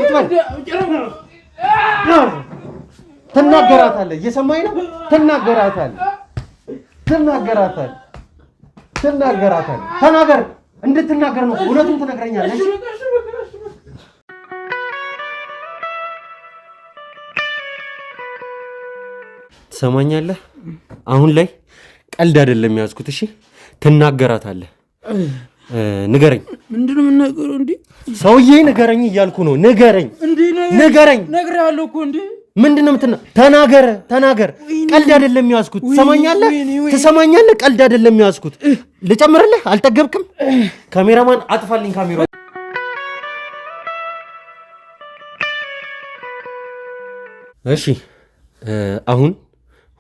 A: ትናገራታለህ። እየሰማኝ ነው። ትናገራታለህ። ተናገር። እንድትናገር ነው። እውነቱን ትነግረኛለህ። ትሰማኛለህ? አሁን ላይ ቀልድ አይደለም ያዝኩት። እሺ ትናገራታለህ። ንገረኝ።
B: ምንድነው የምናገረው? እንዴ
A: ሰውዬ ንገረኝ እያልኩ ነው። ንገረኝ።
B: ነግሬሃለሁ እኮ እንዴ።
A: ምንድነው ተናገር። ቀልድ አይደለም ያዝኩት። ትሰማኛለህ? ቀልድ አይደለም ያዝኩት። ልጨምርልህ? አልጠገብክም? ካሜራማን አጥፋልኝ ካሜራ። እሺ አሁን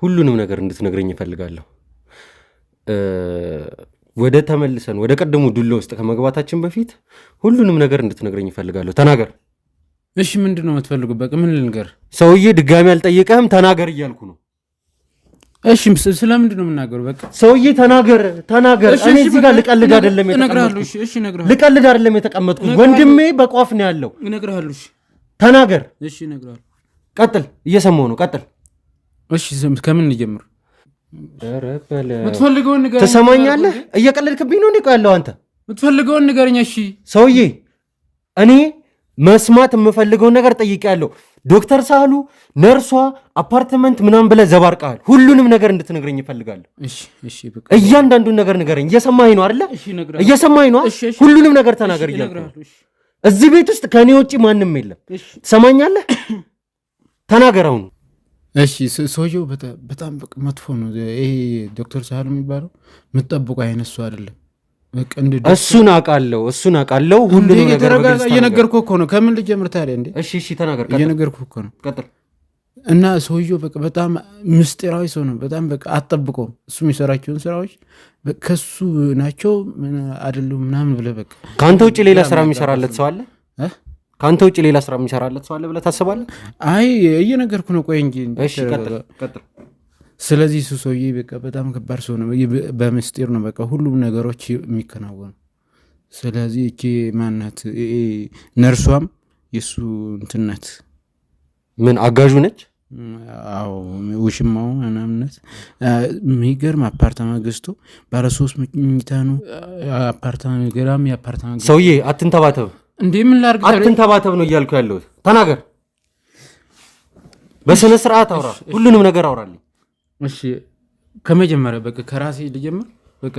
A: ሁሉንም ነገር እንድትነግረኝ እፈልጋለሁ። ወደ ቀደሙ ዱላ ውስጥ ከመግባታችን በፊት ሁሉንም ነገር እንድትነግረኝ እፈልጋለሁ። ተናገር።
B: እሺ ምንድነው የምትፈልጉ? በቃ ምን ልንገር?
A: ሰውዬ ድጋሚ አልጠየቀህም፣ ተናገር እያልኩ ነው።
B: እሺ ስለምንድን ነው የምናገረው? በቃ
A: ሰውዬ ተናገር። እኔ እዚህ ጋር ልቀልድ አይደለም
B: የተቀመጥኩት። እሺ እነግርሃለሁ።
A: ልቀልድ አይደለም የተቀመጥኩት። ወንድሜ በቋፍ ነው ያለው።
B: እነግርሃለሁ። እሺ
A: ተናገር።
B: እሺ እነግርሃለሁ።
A: ቀጥል፣ እየሰማሁ ነው። ቀጥል።
B: እሺ ከምን እንጀምር?
A: ኧረ በለ
B: የምትፈልገውን ንገረኝ።
A: ትሰማኛለህ? እየቀለድክብኝ ነው እንዴ? ቆይ ያለው አንተ
B: የምትፈልገውን ንገረኝ። እሺ
A: ሰውዬ እኔ መስማት የምፈልገውን ነገር ጠይቄያለሁ። ዶክተር ሳህሉ ነርሷ አፓርትመንት ምናምን ብለህ ዘባርቀሃል። ሁሉንም ነገር እንድትነግረኝ እፈልጋለሁ።
B: እሺ በቃ
A: እያንዳንዱን ነገር ንገረኝ። እየሰማኸኝ ነው አይደለ? እየሰማኸኝ ነው። ሁሉንም ነገር ተናገር እያልኩ ነው። እዚህ ቤት ውስጥ ከኔ ውጪ ማንም የለም። ትሰማኛለህ? ተናገር አሁን።
B: እሺ ሰውየው በጣም መጥፎ ነው። ይሄ ዶክተር ሳህሉ የሚባለው የምትጠብቁ አይነት ሰው አይደለም።
A: እሱን አውቃለሁ። ሁሉንም ነገር
B: እየነገርኩህ እኮ ነው። ከምን ልጀምር ታዲያ እንዴ?
A: እሺ ተናገር።
B: እየነገርኩህ እኮ ነው።
A: ቀጥል።
B: እና ሰውየው በጣም ምስጢራዊ ሰው ነው። በጣም አትጠብቀውም። እሱ የሚሰራቸውን ስራዎች ከሱ ናቸው አይደሉም ምናምን ብለህ በቃ
A: ከአንተ ውጭ ሌላ ስራ የሚሰራለት ሰው አለ? ከአንተ ውጭ ሌላ ስራ የሚሰራለት ሰው አለ ብለህ ታስባለህ?
B: አይ እየነገርኩህ ነው። ቆይ እንጂ።
A: እሺ ቀጥል።
B: ስለዚህ እሱ ሰውዬ በቃ በጣም ከባድ ሰው ነው። በምስጢር ነው በቃ ሁሉም ነገሮች የሚከናወኑ። ስለዚህ እቺ ማናት ነርሷም የእሱ እንትን ናት።
A: ምን አጋዡ ነች?
B: አዎ ውሽማው ምናምነት። የሚገርም አፓርታማ ገዝቶ ባለ 3 መኝታ ነው አፓርታማ። ገራሚ አፓርታማ።
A: ሰውዬ አትንተባተብ
B: እንዴ! ምን ላድርግ?
A: አትንተባተብ ነው እያልኩ ያለሁት። ተናገር፣ በስነ ስርዓት አውራ፣ ሁሉንም ነገር አውራልኝ።
B: እሺ ከመጀመሪያ በቃ ከራሴ ልጀምር። በቃ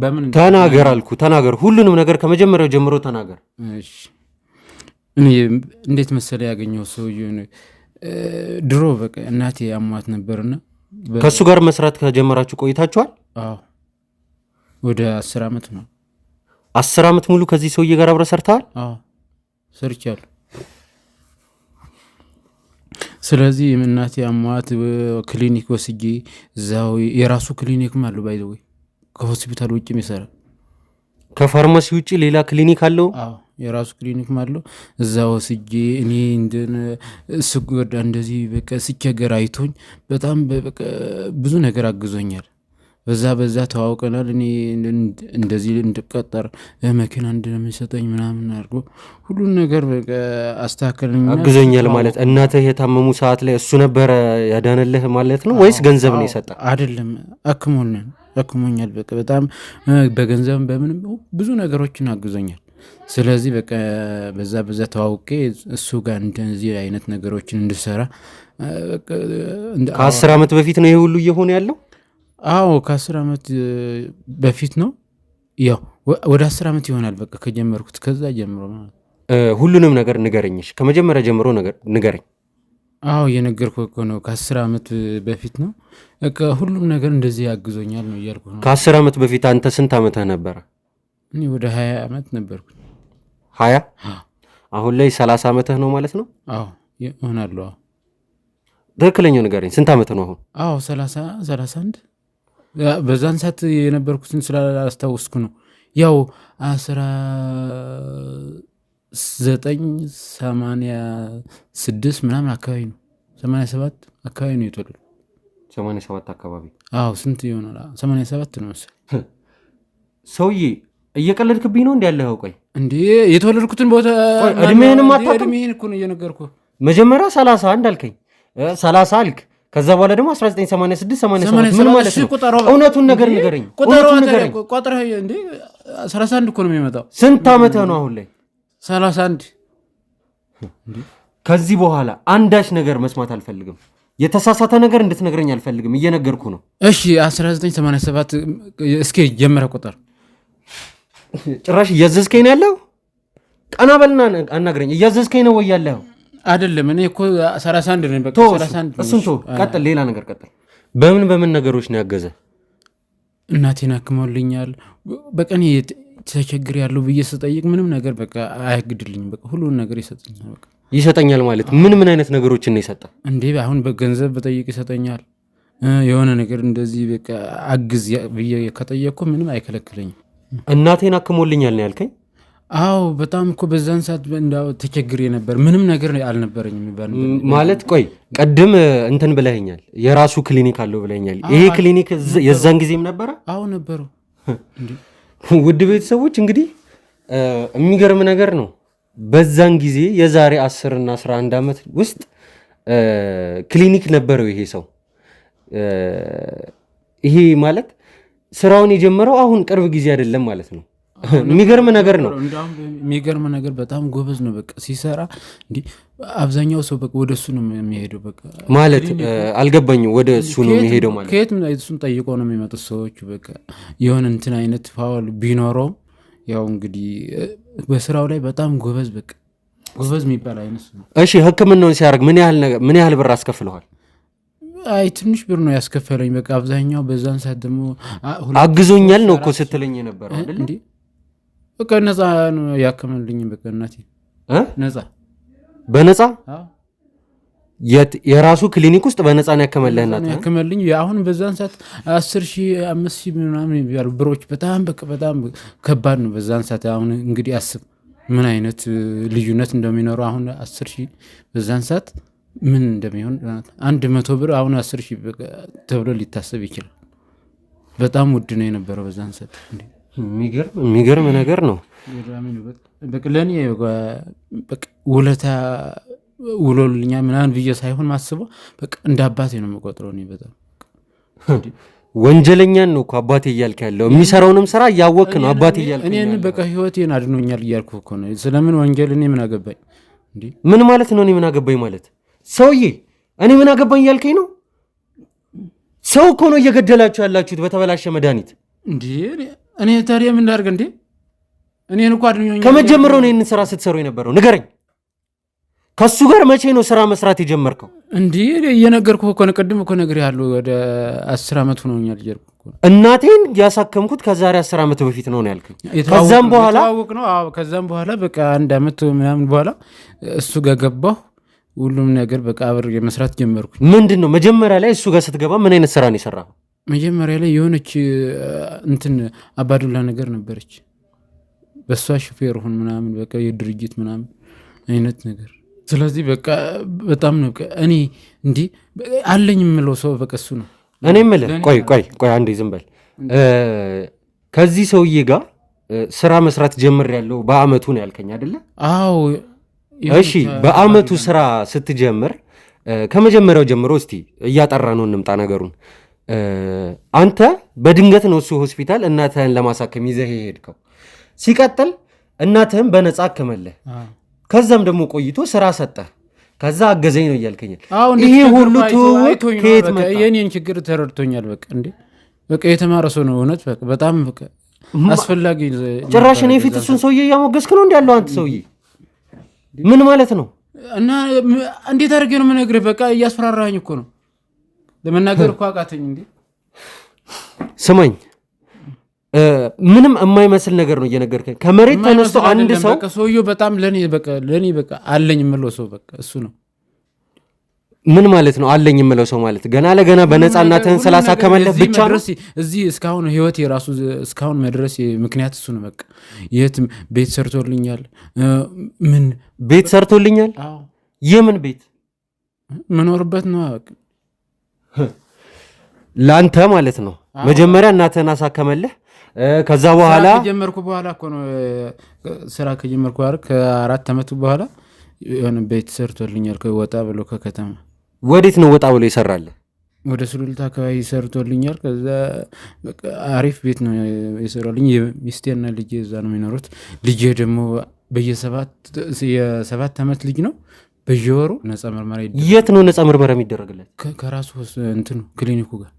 B: በምን
A: ተናገር አልኩ። ተናገር፣ ሁሉንም ነገር ከመጀመሪያው ጀምሮ ተናገር።
B: እሺ እኔ እንዴት መሰለ ያገኘው ሰውዬው ድሮ በቃ እናቴ አሟት ነበርና
A: ከሱ ጋር መስራት ከጀመራችሁ ቆይታችኋል?
B: አዎ ወደ 10 ዓመት ነው።
A: 10 ዓመት ሙሉ ከዚህ ሰውዬ ጋር አብረህ ሰርተሃል?
B: አዎ ሰርቻለሁ። ስለዚህ እናቴ አሟት ክሊኒክ ወስጄ እዛው የራሱ ክሊኒክም አለው ባይዘው ከሆስፒታል ውጭ የሚሰራ
A: ከፋርማሲ ውጭ ሌላ ክሊኒክ አለው?
B: አዎ የራሱ ክሊኒክም አለው። እዛ ወስጄ እኔ ስጎዳ እንደዚህ በቃ ሲቸገር አይቶኝ በጣም ብዙ ነገር አግዞኛል። በዛ ተዋውቀናል። እኔ እንደዚህ እንድቀጠር መኪና እንደሚሰጠኝ ምናምን አድርጎ ሁሉን ነገር በቃ አስተካከለኝ።
A: አግዞኛል ማለት እናትህ የታመሙ ሰዓት ላይ እሱ ነበረ ያዳነልህ ማለት ነው ወይስ ገንዘብ ነው የሰጠ?
B: አይደለም አክሞኛል። በቃ በጣም በገንዘብ በምንም ብዙ ነገሮችን አግዞኛል። ስለዚህ በቃ በዛ ተዋውቄ እሱ ጋር እንደዚህ አይነት ነገሮችን እንድሰራ
A: ከ10 ዓመት በፊት ነው ይሄ ሁሉ እየሆነ ያለው?
B: አዎ ከ10 ዓመት በፊት ነው። ያው ወደ 10 ዓመት ይሆናል በቃ ከጀመርኩት። ከዛ ጀምሮ
A: ሁሉንም ነገር ንገረኝሽ፣ ከመጀመሪያ ጀምሮ ንገረኝ።
B: አዎ የነገርኩህ እኮ ነው። ከ10 ዓመት በፊት ነው በቃ ሁሉም ነገር እንደዚህ ያግዞኛል ነው እያልኩ ነው።
A: ከ10 ዓመት በፊት አንተ ስንት ዓመትህ ነበረ?
B: እኔ ወደ 20 ዓመት ነበርኩ።
A: 20? አሁን ላይ 30 ዓመትህ ነው ማለት ነው?
B: አዎ ይሆናለሁ።
A: ትክክለኛው ንገረኝ፣ ስንት ዓመትህ ነው አሁን? አዎ
B: 31 በዛን ሰዓት የነበርኩትን ስላላስታወስኩ ነው። ያው 1986 ምናምን አካባቢ ነው። 87 አካባቢ ነው የተወለድኩት።
A: 87 አካባቢ?
B: አዎ ስንት ይሆናል? 87 ነው መሰለኝ።
A: ሰውዬ እየቀለድክብኝ ነው እንዴ ያለኸው? ቆይ እንዴ
B: የተወለድኩትን ቦታ
A: እድሜህንም አታውቅም?
B: እድሜህን እኮ ነው እየነገርኩህ።
A: መጀመሪያ 31 አልከኝ፣ 30 አልክ። ከዛ በኋላ ደግሞ 1986 87 ምን ማለት ነው? እውነቱን ነገር ንገረኝ።
B: ቆጥረህ እንዴ 31 እኮ ነው የሚመጣው።
A: ስንት ዓመትህ ነው አሁን ላይ?
B: 31።
A: ከዚህ በኋላ አንዳች ነገር መስማት አልፈልግም። የተሳሳተ ነገር እንድትነግረኝ አልፈልግም። እየነገርኩ ነው።
B: እሺ 1987 እስኪ ጀምረህ ቁጥር።
A: ጭራሽ እያዘዝከኝ ነው ያለው? ቀና በልና አናግረኝ። እያዘዝከኝ ነው ወይ ያለው?
B: አይደለም እኔ እኮ 31 ነኝ። በቃ 31
A: እሱን ተው፣ ቀጥል። ሌላ ነገር ቀጥል። በምን ነገሮች ነው ያገዘ?
B: እናቴን አክመውልኛል። በቃ እኔ ተቸግር ያለው ብዬ ስጠይቅ ምንም ነገር በቃ አያግድልኝም። በቃ ሁሉን ነገር ይሰጠኛል። በቃ
A: ይሰጠኛል ማለት ምን አይነት ነገሮችን ነው ይሰጣል
B: እንዴ? አሁን በገንዘብ በጠይቅ ይሰጠኛል። የሆነ ነገር እንደዚህ በቃ አግዝ ብዬ ከጠየቅኩ ምንም አይከለክለኝም።
A: እናቴን አክሞልኛል ነው ያልከኝ?
B: አዎ በጣም እኮ በዛን ሰዓት እንዳው ተቸግሬ ነበር። ምንም ነገር አልነበረኝ የሚባል
A: ማለት ቆይ ቀድም እንትን ብለኸኛል፣ የራሱ ክሊኒክ አለው ብለኸኛል። ይሄ ክሊኒክ የዛን ጊዜም ነበረ?
B: አዎ ነበረው።
A: ውድ ቤተሰቦች እንግዲህ የሚገርም ነገር ነው። በዛን ጊዜ የዛሬ 10 እና 11 ዓመት ውስጥ ክሊኒክ ነበረው ይሄ ሰው። ይሄ ማለት ስራውን የጀመረው አሁን ቅርብ ጊዜ አይደለም ማለት ነው። የሚገርም ነገር ነው።
B: የሚገርም ነገር በጣም ጎበዝ ነው። በቃ ሲሰራ እንዲህ አብዛኛው ሰው በቃ ወደ እሱ ነው የሚሄደው። በቃ
A: ማለት አልገባኝም። ወደ እሱ ነው የሚሄደው ማለት
B: ከየት እሱን ጠይቆ ነው የሚመጡት ሰዎች። በቃ የሆነ እንትን አይነት ፋውል ቢኖረውም ያው እንግዲህ በስራው ላይ በጣም ጎበዝ በቃ ጎበዝ የሚባል አይነት ነው።
A: እሺ ህክምናውን ሲያደርግ ምን ያህል ብር አስከፍለዋል?
B: አይ ትንሽ ብር ነው ያስከፈለኝ። በቃ አብዛኛው በዛን ሰዓት ደግሞ
A: አግዞኛል ነው እኮ ስትለኝ የነበረው አይደል እንዴ?
B: በቃ ነፃ ነው ያከመልኝ። በቃ እናቴ ነፃ
A: በነፃ የራሱ ክሊኒክ ውስጥ በነፃ ነው ያከመልህ እናት
B: ያከመልኝ። አሁን በዛን ሰዓት 10,000 5,000 ምናምን የሚባሉ ብሮች በጣም በቃ በጣም ከባድ ነው በዛን ሰዓት። አሁን እንግዲህ አስብ ምን አይነት ልዩነት እንደሚኖረው። አሁን 10,000 በዛን ሰዓት ምን እንደሚሆን 100 ብር አሁን 10,000 ተብሎ ሊታሰብ ይችላል። በጣም ውድ ነው የነበረው በዛን ሰዓት።
A: የሚገርም ነገር ነው።
B: በቃ ለእኔ በቃ ውለታ ውሎልኛ ምናምን ብዬ ሳይሆን ማስበው በቃ እንደ አባቴ ነው የምቆጥረው። እኔ በጣም
A: ወንጀለኛን ነው እኮ አባቴ እያልክ ያለው። የሚሰራውንም ስራ እያወቅህ ነው አባቴ እያልክ።
B: እኔ በቃ ህይወቴን አድኖኛል እያልኩ እኮ ነው። ስለምን ወንጀል እኔ ምን አገባኝ?
A: ምን ማለት ነው እኔ ምን አገባኝ ማለት? ሰውዬ እኔ ምን አገባኝ ያልከኝ ነው? ሰው እኮ ነው እየገደላችሁ ያላችሁት በተበላሸ መድኃኒት።
B: እኔ ታዲያ ምን ላድርግ እንዴ? እኔን እኮ አድኖኛል።
A: ከመጀመሪያው ነው ይህንን ስራ ስትሰሩ የነበረው? ንገረኝ። ከሱ ጋር መቼ ነው ስራ መስራት የጀመርከው?
B: እንዲህ እየነገርኩህ እኮ ነው። ቅድም እኮ ነግሬሃለሁ። ወደ 10 ዓመት ሆኖኛል እያልኩህ እኮ ነው።
A: እናቴን ያሳከምኩት ከዛሬ 10 ዓመት በፊት ነው ያልከኝ። ከዛም
B: በኋላ በቃ 1 ዓመት ምናምን በኋላ እሱ ጋር ገባሁ። ሁሉም ነገር በቃ አብሬ መስራት ጀመርኩ።
A: ምንድን ነው መጀመሪያ ላይ እሱ ጋር ስትገባ ምን አይነት ስራ ነው የሰራኸው?
B: መጀመሪያ ላይ የሆነች እንትን አባዱላ ነገር ነበረች። በሷ ሹፌር ሁን ምናምን በቃ የድርጅት ምናምን አይነት ነገር። ስለዚህ በቃ በጣም ነው እኔ እንዲህ አለኝ የምለው ሰው በቃ እሱ ነው።
A: እኔ የምልህ ቆይ አንዴ ዝም በል። ከዚህ ሰውዬ ጋር ስራ መስራት ጀምሬያለሁ በአመቱ ነው ያልከኝ አይደለ?
B: አዎ።
A: እሺ በአመቱ ስራ ስትጀምር ከመጀመሪያው ጀምሮ እስቲ እያጠራ ነው እንምጣ ነገሩን። አንተ በድንገት ነው እሱ ሆስፒታል እናትህን ለማሳከም ይዘህ ሄድከው። ሲቀጥል እናትህን በነፃ አከመለህ። ከዛም ደግሞ ቆይቶ ስራ ሰጠህ። ከዛ አገዘኝ ነው እያልከኛል። ይሄ ሁሉ ከየት መጣ?
B: የኔን ችግር ተረድቶኛል። በቃ እንዴ በቃ የተማረ ሰው ነው እውነት። በቃ በጣም በቃ አስፈላጊ።
A: ጭራሽ እኔ ፊት እሱን ሰውዬ እያሞገስክ ነው እንዲ ያለው አንተ ሰውዬ ምን ማለት ነው?
B: እና እንዴት አድርጌ ነው የምነግርህ? በቃ እያስፈራራኝ እኮ ነው። ለመናገር እኮ አቃተኝ። እንዴ
A: ስማኝ፣ ምንም የማይመስል ነገር ነው እየነገርከኝ። ከመሬት ተነስቶ አንድ ሰው
B: በቃ ሰውዬው በጣም ለኔ በቃ አለኝ የምለው ሰው በቃ እሱ ነው።
A: ምን ማለት ነው አለኝ የምለው ሰው ማለት? ገና ለገና በነፃ እናትህን ስላሳከመለህ ብቻ ነው
B: እዚህ እስካሁን ህይወት የራሱ እስካሁን መድረስ ምክንያት እሱ ነው። በቃ የትም ቤት ሰርቶልኛል። ምን
A: ቤት ሰርቶልኛል? የምን ቤት?
B: መኖርበት ነው
A: ለአንተ ማለት ነው። መጀመሪያ እናትህን አሳከመለህ። ከዛ በኋላ
B: ከጀመርኩ በኋላ እኮ ነው ስራ ከጀመርኩ ከ4 ዓመቱ በኋላ የሆነ ቤት ሰርቶልኛል። ወጣ ብሎ ከከተማ።
A: ወዴት ነው ወጣ ብሎ ይሰራልህ?
B: ወደ ሱሉልታ አካባቢ ሰርቶልኛል። ከዛ በቃ አሪፍ ቤት ነው የሰራልኝ። ሚስቴና ልጄ እዛ ነው የሚኖሩት። ልጄ ደግሞ የ7 ዓመት ልጅ ነው። በየወሩ ነፃ ምርመራ ይደረጋል።
A: የት ነው ነፃ ምርመራ የሚደረግለት?
B: ከራሱ እንትኑ ክሊኒኩ ጋር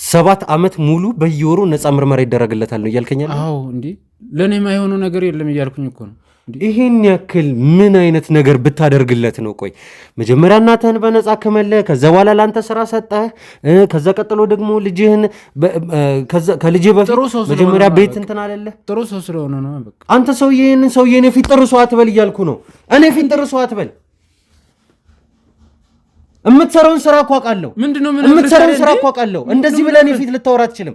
A: 7 ዓመት ሙሉ በየወሩ ነፃ ምርመራ ይደረግለታል ነው እያልከኛል?
B: አዎ እንዴ ለእኔ የማይሆኑ ነገር የለም እያልኩኝ እኮ ነው።
A: ይሄን ያክል ምን አይነት ነገር ብታደርግለት ነው? ቆይ መጀመሪያ እናትህን በነፃ ከመለህ፣ ከዛ በኋላ ለአንተ ስራ ሰጠህ፣ ከዛ ቀጥሎ ደግሞ ልጅህን ከልጅህ በፊት መጀመሪያ ቤት እንትን አለለህ።
B: ጥሩ ሰው ስለሆነ ነው። በቃ
A: አንተ ሰውዬን እኔ ፊት ጥሩ ሰው አትበል እያልኩ ነው። እኔ ፊት ጥሩ ሰው አትበል። የምትሰራውን ስራ እኮ አውቃለሁ።
B: ምንድነው
A: የምትሰራውን ስራ እኮ አውቃለሁ። እንደዚህ ብለህ እኔ ፊት ልታወራ አትችልም።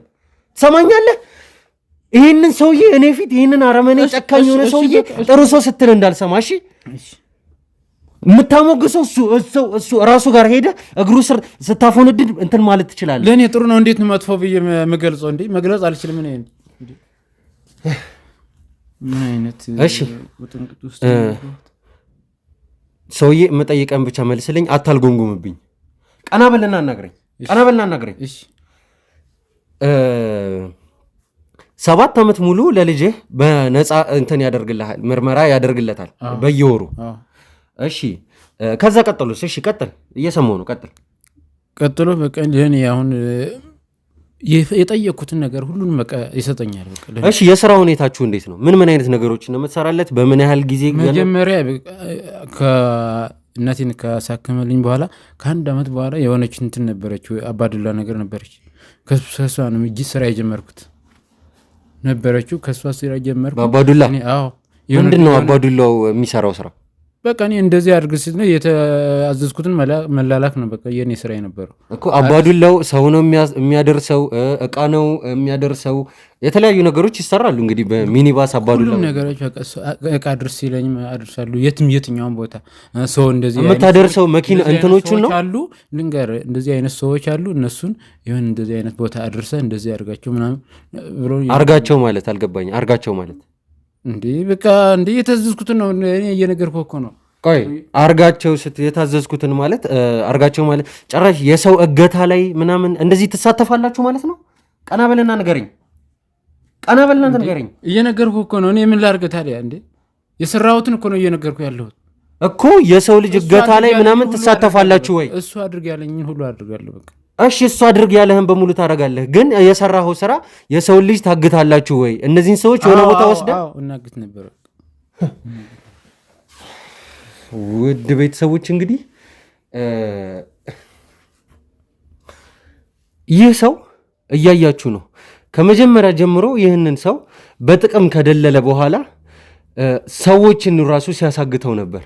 A: ትሰማኛለህ? ይሄንን ሰውዬ እኔ ፊት ይሄንን አረመኔ ጨካኝ የሆነ ሰውዬ ጥሩ ሰው ስትል እንዳልሰማ እሺ። የምታሞግሰው እሱ ራሱ ጋር ሄደ እግሩ ስር ስታፎንድድ እንትን ማለት ትችላለህ።
B: ለእኔ ጥሩ ነው እንዴት ነው መጥፎ ብዬ የምገልጸው? እንዴ መግለጽ አልችልም። ምን አይነት
A: እሺ ሰውዬ መጠየቀን ብቻ መልስልኝ፣ አታልጎምጉምብኝ። ቀና በልና አናግረኝ። እሺ 7 ዓመት ሙሉ ለልጅህ በነፃ እንትን ያደርግልሃል፣ ምርመራ ያደርግለታል በየወሩ። እሺ ከዛ ቀጥሉስ? እሺ ቀጥል፣ እየሰማሁ ነው።
B: ቀጥሎ በቃ ለኔ አሁን የጠየኩትን ነገር ሁሉንም በቃ ይሰጠኛል። በቃ
A: እሺ የሥራ ሁኔታችሁ እንዴት ነው? ምን አይነት ነገሮችን ነው የምትሰራለት? በምን ያህል ጊዜ?
B: መጀመሪያ እናቴን ካሳከመልኝ በኋላ ከ1 ዓመት በኋላ የሆነች እንትን ነበረች፣ አባዱላ ነገር ነበረች። ከሷ ነው እጅ ስራ የጀመርኩት ነበረችው። ከሷ ስራ ጀመርኩ።
A: አባዱላ? አዎ። ምንድን ነው አባዱላው የሚሰራው ስራ?
B: በቃ እኔ እንደዚህ አድርግ ሲል ነው የተአዘዝኩትን መላላክ ነው በቃ የኔ ስራ የነበረው
A: እኮ። አባዱላው ሰው ነው የሚያደርሰው፣ እቃ ነው የሚያደርሰው፣ የተለያዩ ነገሮች ይሰራሉ። እንግዲህ በሚኒባስ አባዱላው
B: ሁሉም ነገሮች እቃ አድርስ ሲለኝ አድርሳለሁ። የትኛውን ቦታ ሰው እንደዚህ
A: የምታደርሰው መኪና እንትኖቹን ነው
B: አሉ። ልንገር እንደዚህ አይነት ሰዎች አሉ። እነሱን ይሁን እንደዚህ አይነት ቦታ አድርሰ እንደዚህ አድርጋቸው ምናምን ብሎ
A: አርጋቸው ማለት አልገባኝ። አርጋቸው ማለት
B: እንዴ በቃ እንዴ የታዘዝኩትን ነው እኔ እየነገርኩህ እኮ ነው።
A: ቆይ አርጋቸው የታዘዝኩትን ማለት አርጋቸው ማለት ጭራሽ የሰው እገታ ላይ ምናምን እንደዚህ ትሳተፋላችሁ ማለት ነው? ቀና በልና ንገረኝ።
B: እየነገርኩህ እኮ ነው። እኔ ምን ላድርግ ታዲያ? እንዴ የሰራሁትን እኮ ነው እየነገርኩህ ያለሁት
A: እኮ። የሰው ልጅ እገታ ላይ ምናምን ትሳተፋላችሁ ወይ?
B: እሱ አድርግ ያለኝን ሁሉ አድርጋለሁ በቃ።
A: እሺ እሱ አድርግ ያለህን በሙሉ ታደርጋለህ። ግን የሰራኸው ስራ የሰው ልጅ ታግታላችሁ ወይ? እነዚህን ሰዎች የሆነ ቦታ ወስደህ?
B: አዎ እናግት ነበር።
A: ውድ ቤተሰቦች እንግዲህ ይህ ሰው እያያችሁ ነው። ከመጀመሪያ ጀምሮ ይህንን ሰው በጥቅም ከደለለ በኋላ ሰዎችን ራሱ ሲያሳግተው ነበር።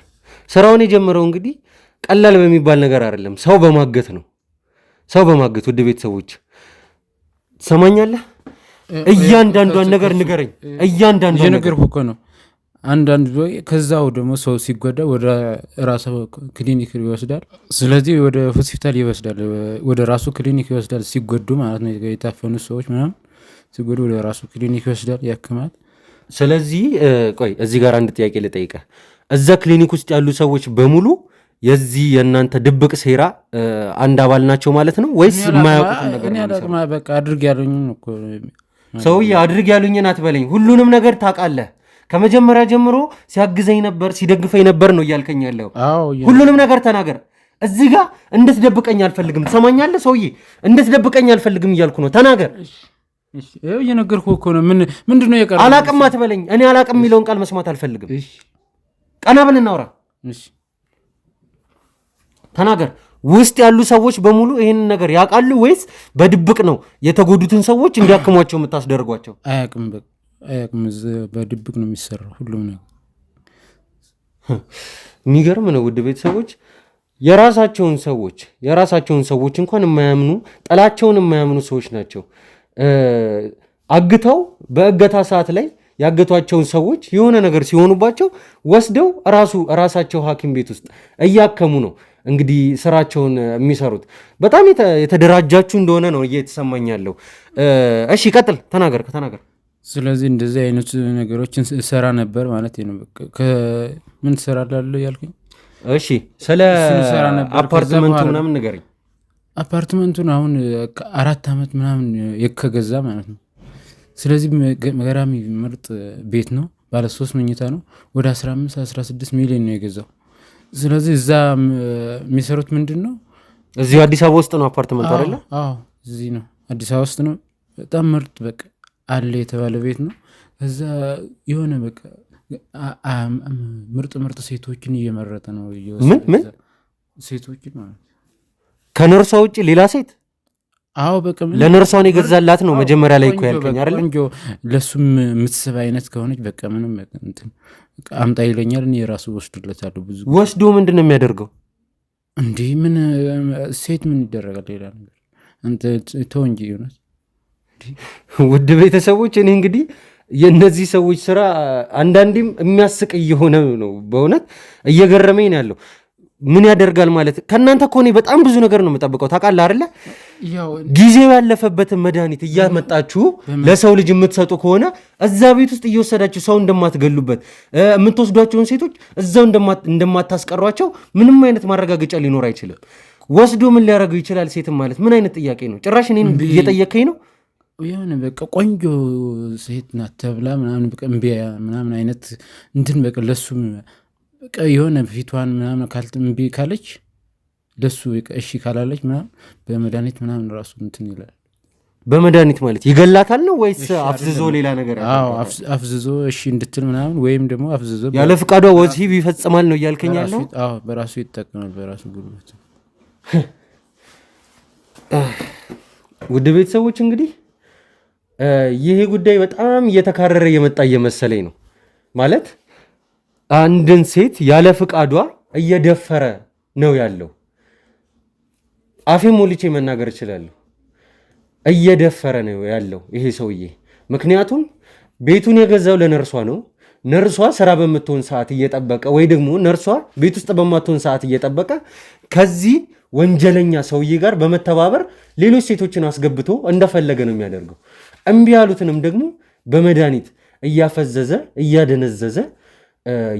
A: ስራውን የጀመረው እንግዲህ ቀላል በሚባል ነገር አይደለም፣ ሰው በማገት ነው። ውድ ቤተሰቦች ሰማኛለህ? እያንዳንዷን ነገር ንገረኝ። እያንዳንዷን ነገር
B: እኮ ነው። አንዳንድ ከዛው ደግሞ ሰው ሲጎዳ ወደ ራሱ ክሊኒክ ይወስዳል። ስለዚህ ወደ ሆስፒታል ይወስዳል፣ ወደ ራሱ ክሊኒክ ይወስዳል። ሲጎዱ ማለት ነው። የታፈኑ ሰዎች ምናምን ሲጎዱ ወደ ራሱ ክሊኒክ ይወስዳል፣ ያክማል።
A: ስለዚህ ቆይ እዚህ ጋር አንድ ጥያቄ ልጠይቅህ። እዛ ክሊኒክ ውስጥ ያሉ ሰዎች በሙሉ የዚህ የእናንተ ድብቅ ሴራ አንድ አባል ናቸው ማለት ነው ወይስ የማያውቁትን ነገር ነው?
B: በቃ አድርግ ያሉኝን እኮ
A: ሰውዬ፣ አድርግ ያሉኝን አትበለኝ። ሁሉንም ነገር ታውቃለህ። ከመጀመሪያ ጀምሮ ሲያግዘኝ ነበር፣ ሲደግፈኝ ነበር ነው እያልከኝ ያለው። ሁሉንም ነገር ተናገር። እዚህ ጋር እንድትደብቀኝ አልፈልግም። ትሰማኛለህ ሰውዬ? እንድትደብቀኝ አልፈልግም እያልኩ ነው። ተናገር።
B: እየነገርኩህ እኮ ነው። ምንድን ነው የቀረው?
A: አላቅም አትበለኝ። እኔ አላቅም የሚለውን ቃል መስማት አልፈልግም። ቀና ብለን እናውራ። ተናገር። ውስጥ ያሉ ሰዎች በሙሉ ይህንን ነገር ያውቃሉ ወይስ በድብቅ ነው የተጎዱትን ሰዎች እንዲያክሟቸው የምታስደርጓቸው?
B: አያውቅም። በድብቅ ነው የሚሰራው ሁሉም ነገር።
A: የሚገርም ነው። ውድ ቤተሰቦች የራሳቸውን ሰዎች እንኳን የማያምኑ ጥላቸውን የማያምኑ ሰዎች ናቸው አግተው በእገታ ሰዓት ላይ ያገቷቸውን ሰዎች የሆነ ነገር ሲሆኑባቸው ወስደው ራሳቸው ሐኪም ቤት ውስጥ እያከሙ ነው እንግዲህ ስራቸውን የሚሰሩት። በጣም የተደራጃችሁ እንደሆነ ነው እየተሰማኝ ያለው። እሺ ቀጥል፣ ተናገር።
B: ስለዚህ እንደዚህ አይነት ነገሮችን ሰራ ነበር ማለት ነው። ምን ትሰራለህ ያልኩኝ?
A: እሺ ስለ አፓርትመንቱ ምናምን ንገረኝ።
B: አፓርትመንቱን አሁን 4 ዓመት ምናምን ከገዛ ማለት ነው። ስለዚህ ገራሚ ምርጥ ቤት ነው። ባለ 3 መኝታ ነው። ወደ 15-16 ሚሊዮን ነው የገዛው። ስለዚህ እዛ የሚሰሩት ምንድን ነው?
A: እዚሁ አዲስ አበባ ውስጥ ነው አፓርትመንቱ አይደለ?
B: አዎ እዚህ ነው፣ አዲስ አበባ ውስጥ ነው። በጣም ምርጥ በቃ አለ የተባለ ቤት ነው። እዛ የሆነ በቃ ምርጥ ሴቶችን እየመረጠ ነው።
A: ምን
B: ሴቶችን ማለት
A: ከነርሷ ውጭ ሌላ ሴት?
B: አዎ በቃ
A: ለነርሷን የገዛላት ነው መጀመሪያ ላይ እኮ ያልከኝ አይደል?
B: ቆንጆ ለሱም የምትስብ አይነት ከሆነች በቃ ምንም እንትን አምጣ ይለኛል። እኔ የራሱ ወስዱለታለሁ። ብዙ
A: ወስዶ ምንድን ነው የሚያደርገው?
B: እንዲህ ምን ሴት ምን ይደረጋል? ሌላ ነገር አንተ ተው እንጂ ዮናስ።
A: ውድ ቤተሰቦች እኔ እንግዲህ የእነዚህ ሰዎች ስራ አንዳንዴም የሚያስቅ እየሆነ ነው። በእውነት እየገረመኝ ነው ያለው። ምን ያደርጋል ማለት ከእናንተ እኮ እኔ በጣም ብዙ ነገር ነው የምጠብቀው ታውቃለህ አይደለ? ጊዜው ያለፈበትን መድኃኒት እያመጣችሁ ለሰው ልጅ የምትሰጡ ከሆነ እዛ ቤት ውስጥ እየወሰዳችሁ ሰው እንደማትገሉበት የምትወስዷቸውን ሴቶች እዛው እንደማታስቀሯቸው ምንም አይነት ማረጋገጫ ሊኖር አይችልም። ወስዶ ምን ሊያደርገው ይችላል? ሴትም ማለት ምን አይነት ጥያቄ ነው? ጭራሽ እኔን እየጠየከኝ ነው?
B: የሆነ በቃ ቆንጆ ሴት ናት ተብላ ምናምን በቃ እምቢ ምናምን አይነት እንትን በቃ ለሱም በቃ የሆነ ፊቷን ምናምን እምቢ ካለች ለሱ እሺ ካላለች ምናምን በመድኃኒት ምናምን ራሱ እንትን ይላል።
A: በመድኃኒት ማለት ይገላታል ነው ወይስ አፍዝዞ ሌላ ነገር?
B: አዎ አፍዝዞ እሺ እንድትል ምናምን ወይም ደግሞ አፍዝዞ
A: ያለ ፍቃዷ ወሲብ ይፈጽማል ነው እያልከኝ ያለው?
B: አዎ በራሱ ይጠቀማል በራሱ ጉልበት።
A: ውድ ቤተሰቦች እንግዲህ ይሄ ጉዳይ በጣም እየተካረረ እየመጣ እየመሰለኝ ነው። ማለት አንድን ሴት ያለ ፍቃዷ እየደፈረ ነው ያለው። አፌ ሞልቼ መናገር እችላለሁ። እየደፈረ ነው ያለው ይሄ ሰውዬ። ምክንያቱም ቤቱን የገዛው ለነርሷ ነው። ነርሷ ስራ በምትሆን ሰዓት እየጠበቀ ወይ ደግሞ ነርሷ ቤት ውስጥ በማትሆን ሰዓት እየጠበቀ ከዚህ ወንጀለኛ ሰውዬ ጋር በመተባበር ሌሎች ሴቶችን አስገብቶ እንደፈለገ ነው የሚያደርገው። እምቢ ያሉትንም ደግሞ በመድኃኒት እያፈዘዘ እያደነዘዘ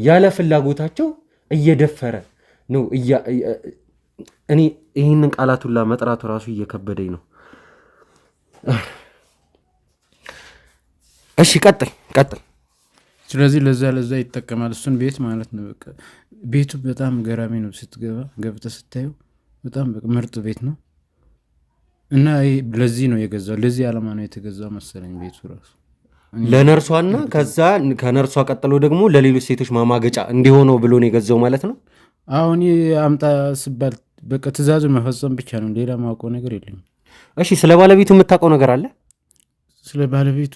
A: ያለ ፍላጎታቸው እየደፈረ ነው። እኔ ይህንን ቃላቱላ መጥራቱ ራሱ እየከበደኝ ነው። እሺ ቀጥል።
B: ስለዚህ ለዛ ይጠቀማል እሱን ቤት ማለት ነው። በቃ ቤቱ በጣም ገራሚ ነው። ገብተህ ስታየው በጣም ምርጥ ቤት ነው እና ለዚህ ነው የገዛው። ለዚህ ዓላማ ነው የተገዛው መሰለኝ ቤቱ ራሱ
A: ለነርሷና ከዛ ከነርሷ ቀጥሎ ደግሞ ለሌሎች ሴቶች ማማገጫ እንዲሆነው ብሎ ነው የገዛው ማለት ነው።
B: አሁን አምጣ ስባል በቃ ትእዛዙን መፈጸም ብቻ ነው። ሌላ ማውቀው ነገር የለም።
A: እሺ ስለ ባለቤቱ የምታውቀው ነገር አለ?
B: ስለ ባለቤቱ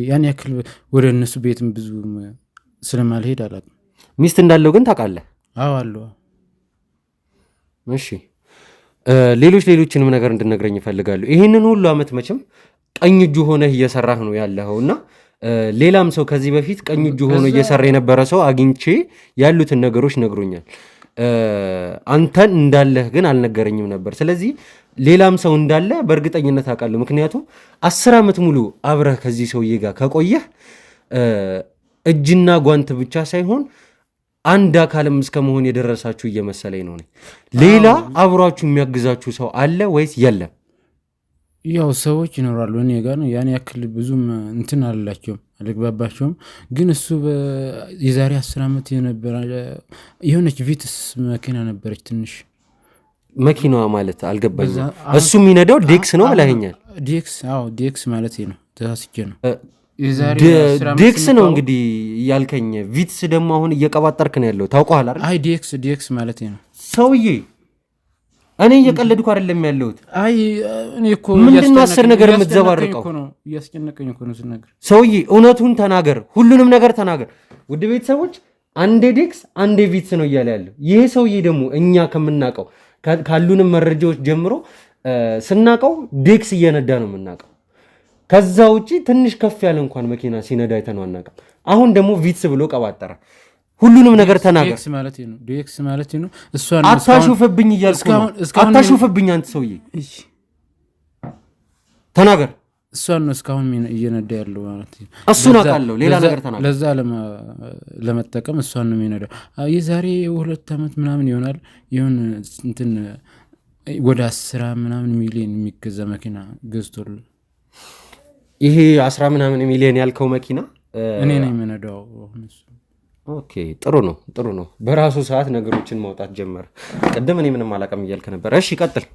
B: ያን ያክል ወደ እነሱ ቤትም ብዙ ስለማልሄድ አላውቅም።
A: ሚስት እንዳለው ግን ታውቃለህ?
B: አዎ አለው።
A: እሺ ሌሎችንም ነገር እንድነግረኝ ይፈልጋሉ። ይህንን ሁሉ አመት መቼም ቀኝ እጁ ሆነህ እየሰራህ ነው ያለኸው እና ሌላም ሰው ከዚህ በፊት ቀኝ እጁ ሆኖ እየሰራ የነበረ ሰው አግኝቼ ያሉትን ነገሮች ነግሮኛል። አንተን እንዳለህ ግን አልነገረኝም ነበር። ስለዚህ ሌላም ሰው እንዳለ በእርግጠኝነት አውቃለሁ። ምክንያቱም 10 ዓመት ሙሉ አብረህ ከዚህ ሰውዬ ጋር ከቆየህ እጅና ጓንት ብቻ ሳይሆን አንድ አካልም እስከ መሆን የደረሳችሁ እየመሰለኝ ነው። ሌላ አብሯችሁ የሚያግዛችሁ ሰው አለ ወይስ የለም?
B: ያው ሰዎች ይኖራሉ እኔ ጋር ነው። ያን ያክል ብዙም እንትን አላቸውም አልግባባቸውም። ግን እሱ የዛሬ 10 ዓመት የሆነች ቪትስ መኪና ነበረች ትንሽ።
A: መኪናዋ ማለት አልገባኝ። እሱ የሚነዳው ዴክስ ነው ብለኸኛል።
B: ዴክስ ማለት ነው። ተሳስቼ ነው።
A: ዴክስ ነው እንግዲህ ያልከኝ። ቪትስ ደግሞ አሁን እየቀባጠርክ ነው ያለው። ታውቀዋል አይደል?
B: አይ ዴክስ ማለት ነው
A: ሰውዬ። እኔ እየቀለድኩ አይደለም ያለሁት።
B: አይ እኔ እኮ
A: ምንድን ነው 10 ነገር የምትዘባርቀው?
B: እያስጨነቀኝ እኮ ነው ስናገር።
A: ሰውዬ እውነቱን ተናገር፣ ሁሉንም ነገር ተናገር። ውድ ቤተሰቦች አንዴ ዴክስ አንዴ ቪትስ ነው እያለ ያለው ይሄ ሰውዬ ደግሞ እኛ ከምናውቀው ካሉንም መረጃዎች ጀምሮ ስናውቀው ዴክስ እየነዳ ነው የምናውቀው። ከዛ ውጪ ትንሽ ከፍ ያለ እንኳን መኪና ሲነዳ አይተነው አናውቅም። አሁን ደግሞ ቪትስ ብሎ ቀባጠረ። ሁሉንም ነገር ተናገር።
B: ዴክስ ማለት ነው።
A: አታሹፍብኝ እያልኩ ነው። አታሹፍብኝ አንተ ሰውዬ ተናገር።
B: እሷን ነው እስካሁን እየነዳ ያለው ማለት ነው።
A: እሱን አውቃለሁ። ሌላ ነገር ተናገር።
B: ለዛ ለመጠቀም እሷን ነው የሚነዳው። የዛሬ 2 ዓመት ምናምን ይሆናል ይሁን እንትን ወደ 10 ምናምን ሚሊዮን የሚገዛ መኪና ገዝቶል።
A: ይሄ 10 ምናምን ሚሊዮን ያልከው መኪና
B: እኔ ነኝ የምነዳው።
A: ኦኬ ጥሩ ነው። በራሱ ሰዓት ነገሮችን ማውጣት ጀመረ። ቅድም እኔ ምንም አላውቅም እያልክ ነበር። እሺ ቀጥል።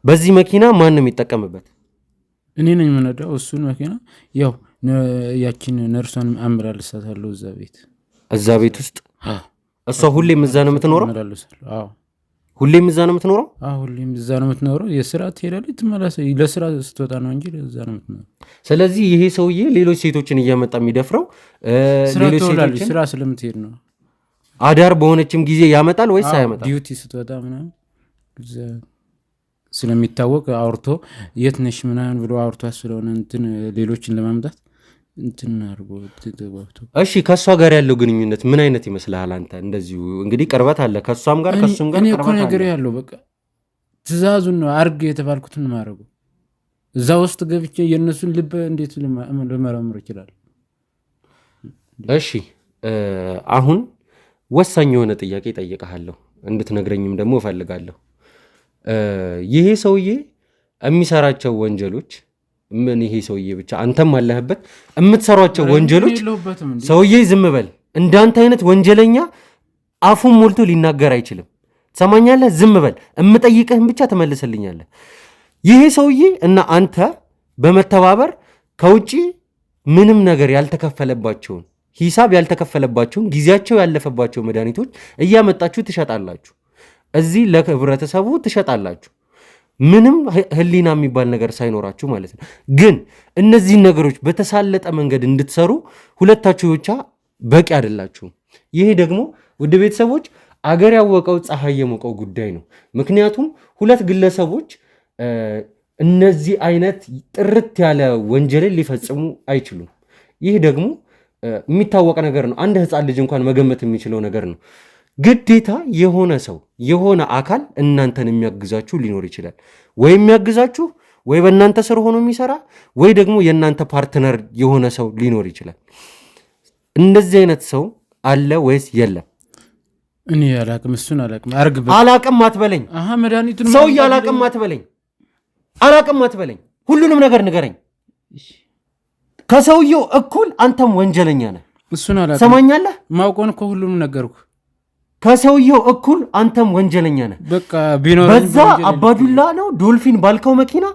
A: በዚህ መኪና ማን ነው የሚጠቀምበት?
B: እኔ ነኝ የምነዳው እሱን መኪና። ያው ያቺን ነርሷን አመላልሳታለሁ እዛ ቤት ውስጥ። እሷ ሁሌም እዛ ነው የምትኖረው? ሁሌም እዛ ነው የምትኖረው? ሁሌም እዛ ነው የምትኖረው። የስራ ትሄዳለች ትመለሳለች። ለስራ ስትወጣ ነው እንጂ እዛ ነው የምትኖረው።
A: ስለዚህ ይሄ ሰውዬ ሌሎች ሴቶችን እያመጣ የሚደፍረው
B: ስራ ስለምትሄድ ነው።
A: አዳር በሆነችም ጊዜ ያመጣል ወይስ አያመጣም?
B: ዲዩቲ ስትወጣ ምናምን ስለሚታወቅ አውርቶ የት ነሽ ምናምን ብሎ አውርቶ ስለሆነ እንትን ሌሎችን ለማምጣት እንትን አድርጎ ተባብቶ።
A: እሺ ከሷ ጋር ያለው ግንኙነት ምን አይነት ይመስልሃል አንተ? እንደዚሁ እንግዲህ ቅርበት አለ ከሷም ጋር ከሱም ጋር ቅርበት አለ።
B: እኔ ነገር ያለው በቃ ትእዛዙን ነው አርግ የተባልኩትን ማድረጉ። እዛ ውስጥ ገብቼ የእነሱን ልብ እንዴት ልመረምር ይችላል?
A: እሺ አሁን ወሳኝ የሆነ ጥያቄ ጠይቀሃለሁ እንድትነግረኝም ደግሞ እፈልጋለሁ። ይሄ ሰውዬ የሚሰራቸው ወንጀሎች ምን? ይሄ ሰውዬ ብቻ አንተም አለህበት የምትሰሯቸው ወንጀሎች? ሰውዬ ዝም በል። እንዳንተ አይነት ወንጀለኛ አፉን ሞልቶ ሊናገር አይችልም። ትሰማኛለህ? ዝም በል። የምጠይቅህን ብቻ ትመልስልኛለህ። ይሄ ሰውዬ እና አንተ በመተባበር ከውጪ ምንም ነገር ያልተከፈለባቸውን ሂሳብ ያልተከፈለባቸውን ጊዜያቸው ያለፈባቸው መድኃኒቶች እያመጣችሁ ትሸጣላችሁ። እዚህ ለህብረተሰቡ ትሸጣላችሁ፣ ምንም ህሊና የሚባል ነገር ሳይኖራችሁ ማለት ነው። ግን እነዚህን ነገሮች በተሳለጠ መንገድ እንድትሰሩ ሁለታችሁ ብቻ በቂ አይደላችሁም። ይሄ ደግሞ ውድ ቤተሰቦች አገር ያወቀው ፀሐይ የሞቀው ጉዳይ ነው። ምክንያቱም ሁለት ግለሰቦች እነዚህ አይነት ጥርት ያለ ወንጀልን ሊፈጽሙ አይችሉም። ይህ ደግሞ የሚታወቅ ነገር ነው። አንድ ህፃን ልጅ እንኳን መገመት የሚችለው ነገር ነው። ግዴታ የሆነ ሰው የሆነ አካል እናንተን የሚያግዛችሁ ሊኖር ይችላል። ወይ የሚያግዛችሁ ወይ በእናንተ ስር ሆኖ የሚሰራ ወይ ደግሞ የእናንተ ፓርትነር የሆነ ሰው ሊኖር ይችላል። እንደዚህ አይነት ሰው አለ ወይስ የለም?
B: እኔ አላቅም፣ እሱን አላቅም።
A: አላቅም አትበለኝ።
B: መድኃኒቱን
A: ሰውዬ አላቅም አትበለኝ፣ አላቅም አትበለኝ። ሁሉንም ነገር ንገረኝ። ከሰውየው እኩል አንተም ወንጀለኛ ነህ።
B: እሱን አላቅም።
A: ሰማኛለህ?
B: ማውቀውን እኮ ሁሉንም ነገርኩ።
A: ከሰውየው እኩል አንተም ወንጀለኛ ነህ።
B: በቃ ቢኖር
A: በዛ አባዱላ ነው ዶልፊን ባልከው መኪና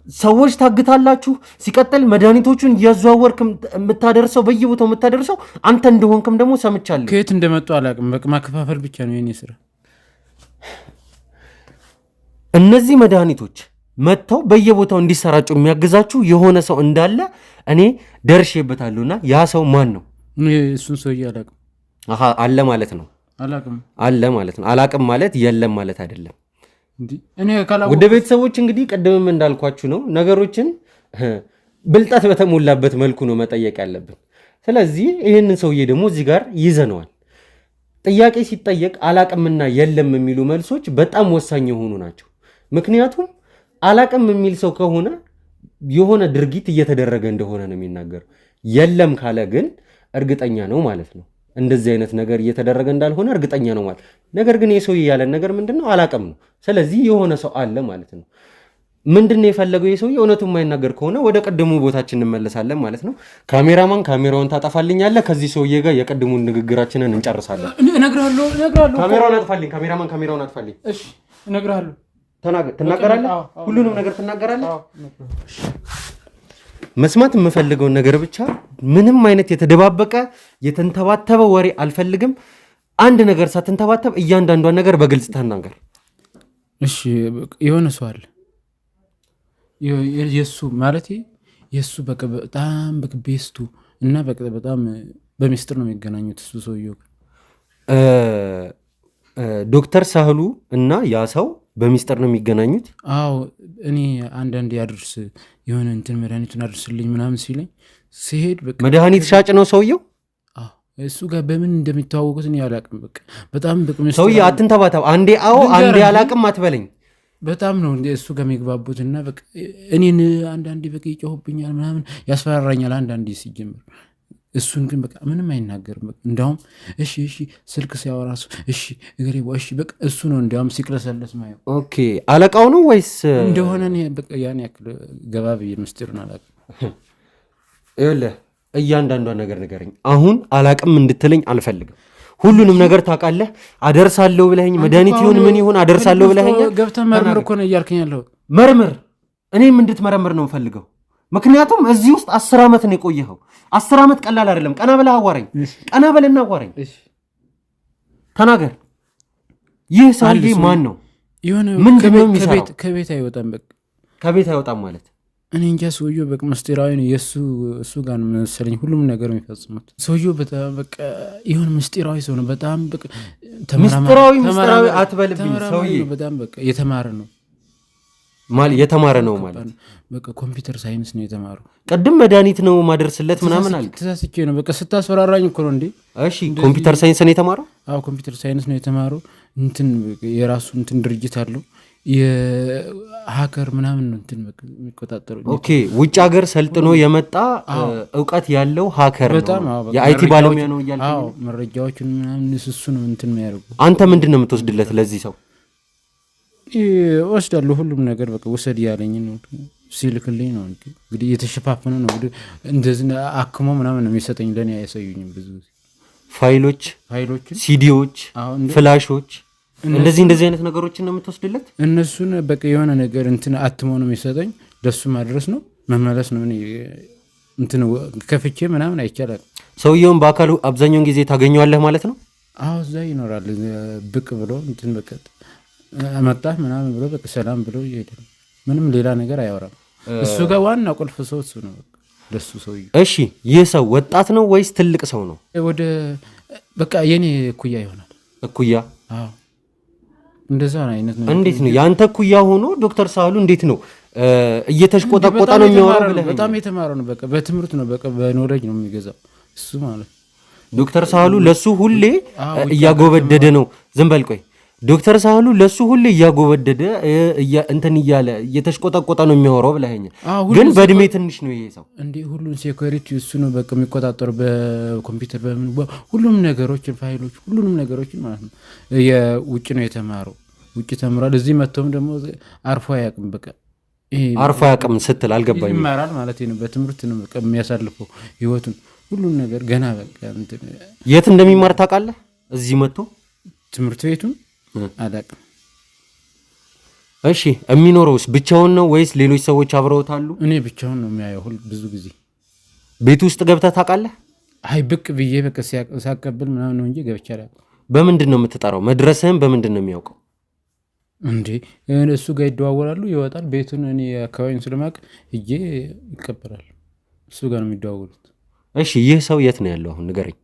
A: ሰዎች ታግታላችሁ። ሲቀጥል መድኃኒቶቹን እያዘዋወርክ የምታደርሰው በየቦታው የምታደርሰው አንተ እንደሆንክም ደግሞ ሰምቻለሁ።
B: ከየት እንደመጡ አላቅም። በቃ ማከፋፈል ብቻ ነው የኔ ስራ።
A: እነዚህ መድኃኒቶች መጥተው በየቦታው እንዲሰራጩ የሚያግዛችሁ የሆነ ሰው እንዳለ እኔ ደርሼበታለሁና ያ ሰው ማን ነው?
B: እሱን ሰውዬ አላቅም።
A: አለ ማለት ነው።
B: አላቅም
A: አለ ማለት ነው። አላቅም ማለት የለም ማለት አይደለም።
B: ወደ
A: ቤተሰቦች እንግዲህ ቅድምም እንዳልኳችሁ ነው፣ ነገሮችን ብልጠት በተሞላበት መልኩ ነው መጠየቅ ያለብን። ስለዚህ ይህንን ሰውዬ ደግሞ እዚህ ጋር ይዘነዋል። ጥያቄ ሲጠየቅ አላቅምና የለም የሚሉ መልሶች በጣም ወሳኝ የሆኑ ናቸው። ምክንያቱም አላቅም የሚል ሰው ከሆነ የሆነ ድርጊት እየተደረገ እንደሆነ ነው የሚናገረው። የለም ካለ ግን እርግጠኛ ነው ማለት ነው። እንደዚህ አይነት ነገር እየተደረገ እንዳልሆነ እርግጠኛ ነው ማለት። ነገር ግን የሰውዬ ያለን ነገር ምንድነው? አላቅም ነው። ስለዚህ የሆነ ሰው አለ ማለት ነው። ምንድነው የፈለገው የሰውዬ? እውነቱን የማይናገር ከሆነ ወደ ቀድሙ ቦታችን እንመለሳለን ማለት ነው። ካሜራማን ካሜራውን ታጠፋልኛለህ። ከዚህ ሰውዬ ጋር የቀድሙን ንግግራችንን እንጨርሳለን።
B: እነግርሃለሁ።
A: ካሜራውን አጥፋልኝ። ካሜራማን ካሜራውን አጥፋልኝ።
B: እሺ እነግርሃለሁ።
A: ትናገራለህ? ሁሉንም ነገር ትናገራለህ? መስማት የምፈልገውን ነገር ብቻ፣ ምንም አይነት የተደባበቀ የተንተባተበ ወሬ አልፈልግም። አንድ ነገር ሳትንተባተብ እያንዳንዷን ነገር በግልጽ ተናገር።
B: እሺ የሆነ ሰው አለ የሱ ማለት የሱ በቃ በጣም ቤስቱ እና በጣም በሚስጥር ነው የሚገናኙት። እሱ ሰውዬው
A: ዶክተር ሳህሉ እና ያ ሰው በሚስጥር ነው የሚገናኙት።
B: አዎ እኔ አንዳንድ ያድርስ የሆነ እንትን መድኃኒቱን አድርስልኝ ምናምን ሲለኝ ሲሄድ በቃ
A: መድኃኒት ሻጭ ነው ሰውየው።
B: እሱ ጋር በምን እንደሚተዋወቁት እኔ አላቅም። በቃ በጣም
A: ሰውዬ አትንተባተብ። አንዴ አዎ አንዴ አላቅም አትበለኝ።
B: በጣም ነው እሱ ጋር የሚግባቡትና በቃ እኔን አንዳንዴ በቃ ይጮህብኛል ምናምን ያስፈራራኛል አንዳንዴ ሲጀምር። እሱን ግን በቃ ምንም አይናገርም። እንዳውም እሺ ስልክ ሲያወራ እሺ እግሬ እሺ በቃ እሱ ነው እንዲያውም ሲቅለሰለስ ማየው።
A: ኦኬ አለቃው ነው ወይስ
B: እንደሆነ በቃ ያን ያክል ገባ ብዬ ምስጢሩን አላቅም።
A: ይኸውልህ እያንዳንዷን ነገር ንገረኝ። አሁን አላቅም እንድትለኝ አልፈልግም። ሁሉንም ነገር ታውቃለህ። አደርሳለሁ ብለኸኝ መድኃኒት ይሁን ምን ይሁን አደርሳለሁ ብለኸኝ
B: ገብተህ መርምር እኮ ነው እያልከኝ ያለው።
A: መርምር። እኔም እንድትመረምር ነው የምፈልገው። ምክንያቱም እዚህ ውስጥ 10 ዓመት ነው የቆየኸው። 10 ዓመት ቀላል አይደለም። ቀና ብለህ አዋራኝ። ቀና በልና አዋራኝ። ተናገር። ይህ ሰውዬ ማን ነው? ምንድነው የሚሰራው?
B: ከቤት አይወጣም። በቃ
A: ከቤት አይወጣም ማለት
B: እኔ እንጃ። ሰውዬው በቃ ምስጢራዊ ነው። እሱ ጋር መሰለኝ ሁሉም ነገር የሚፈጽሙት። ሰውዬው በጣም በቃ ይሁን ምስጢራዊ ሰው ነው። በጣም በቃ
A: ምስጢራዊ አትበልብኝ። ሰውዬ
B: በጣም በቃ የተማረ ነው።
A: ማለት የተማረ ነው ማለት
B: በቃ ኮምፒውተር ሳይንስ ነው የተማረው።
A: ቅድም መድኃኒት ነው ማደርስለት ምናምን አልክ።
B: ተሳስቼ ነው በቃ ስታስፈራራኝ እኮ ነው እንዴ።
A: እሺ ኮምፒውተር ሳይንስ ነው የተማረው?
B: አዎ ኮምፒውተር ሳይንስ ነው የተማረው። እንትን የራሱ እንትን ድርጅት አለው የሀከር ምናምን እንትን የሚቆጣጠሩ።
A: ኦኬ ውጭ ሀገር ሰልጥኖ የመጣ እውቀት ያለው ሀከር ነው፣ የአይቲ ባለሙያ ነው እያልኩ።
B: አዎ መረጃዎችን ምናምን እሱ ነው እንትን የሚያደርጉ።
A: አንተ ምንድን ነው የምትወስድለት ለዚህ ሰው?
B: ወስዳለሁ ሁሉም ነገር በቃ ውሰድ ያለኝ ነው ሲልክልኝ ነው እንግዲህ የተሸፋፈነ ነው እንግዲህ እንደዚህ አክሞ ምናምን ነው የሚሰጠኝ። ለኔ አያሳዩኝም ብዙ
A: ፋይሎች፣ ሲዲዎች፣ ፍላሾች እንደዚህ አይነት ነገሮችን ነው የምትወስድለት?
B: እነሱን በቃ የሆነ ነገር እንትን አትሞ ነው የሚሰጠኝ። ለሱ ማድረስ ነው መመለስ ነው። እንትን ከፍቼ ምናምን አይቻላል።
A: ሰውየውን በአካሉ አብዛኛውን ጊዜ ታገኘዋለህ ማለት ነው?
B: አዎ እዛ ይኖራል። ብቅ ብሎ እንትን በቃ መጣህ ምናምን ብሎ በቃ ሰላም ብሎ ይሄዳል። ምንም ሌላ ነገር አያወራም። እሱ ጋር ዋና ቁልፍ ሰው እሱ ነው ለሱ ሰውዬው።
A: እሺ ይህ ሰው ወጣት ነው ወይስ ትልቅ ሰው ነው?
B: ወደ በቃ የኔ እኩያ ይሆናል።
A: እኩያ?
B: አዎ እንደዛ አይነት ነው።
A: እንዴት ነው ያንተ እኩያ ሆኖ ዶክተር ሳህሉ እንዴት ነው እየተሽቆጠቆጠ ነው የሚያወራው ብለህ?
B: በጣም የተማረ ነው። በቃ በትምህርት ነው በቃ በኖሌጅ ነው የሚገዛው እሱ ማለት።
A: ዶክተር ሳህሉ ለሱ ሁሌ እያጎበደደ ነው። ዝም በል ቆይ። ዶክተር ሳህሉ ለሱ ሁሌ እያጎበደደ እንትን እያለ እየተሽቆጠቆጠ ነው የሚያወራው ብለኸኛል። ግን በእድሜ ትንሽ ነው ይሄ ሰው።
B: እንዴ ሁሉን ሴኩሪቲ እሱ ነው በቃ የሚቆጣጠሩ በኮምፒውተር በምን ሁሉም ነገሮችን ፋይሎች ሁሉንም ነገሮችን ማለት ነው። የውጭ ነው የተማረው፣ ውጭ ተምሯል። እዚህ መጥቶም ደግሞ አርፎ አያውቅም። በቃ
A: አርፎ አያውቅም ስትል አልገባኝም።
B: ይማራል ማለት ነው። በትምህርት ነው በቃ የሚያሳልፈው ህይወቱን ሁሉን ነገር ገና በቃ እንትን።
A: የት እንደሚማር ታውቃለህ? እዚህ መጥቶ
B: ትምህርት ቤቱን አላውቅም።
A: እሺ የሚኖረውስ ብቻውን ነው ወይስ ሌሎች ሰዎች አብረውት አሉ?
B: እኔ ብቻውን ነው የሚያየው ብዙ ጊዜ።
A: ቤት ውስጥ ገብተህ ታውቃለህ?
B: አይ ብቅ ብዬ በቃ ሲያቀብል ምናምን ነው እንጂ ገብቼ አላውቅም።
A: በምንድን ነው የምትጠራው? መድረስህን በምንድን ነው የሚያውቀው?
B: እንዴ እሱ ጋር ይደዋወላሉ፣ ይወጣል። ቤቱን እኔ አካባቢን ስለማውቅ ሂጄ ይቀበላል። እሱ ጋር ነው የሚደዋወሉት።
A: እሺ ይህ ሰው የት ነው ያለው አሁን ንገረኝ።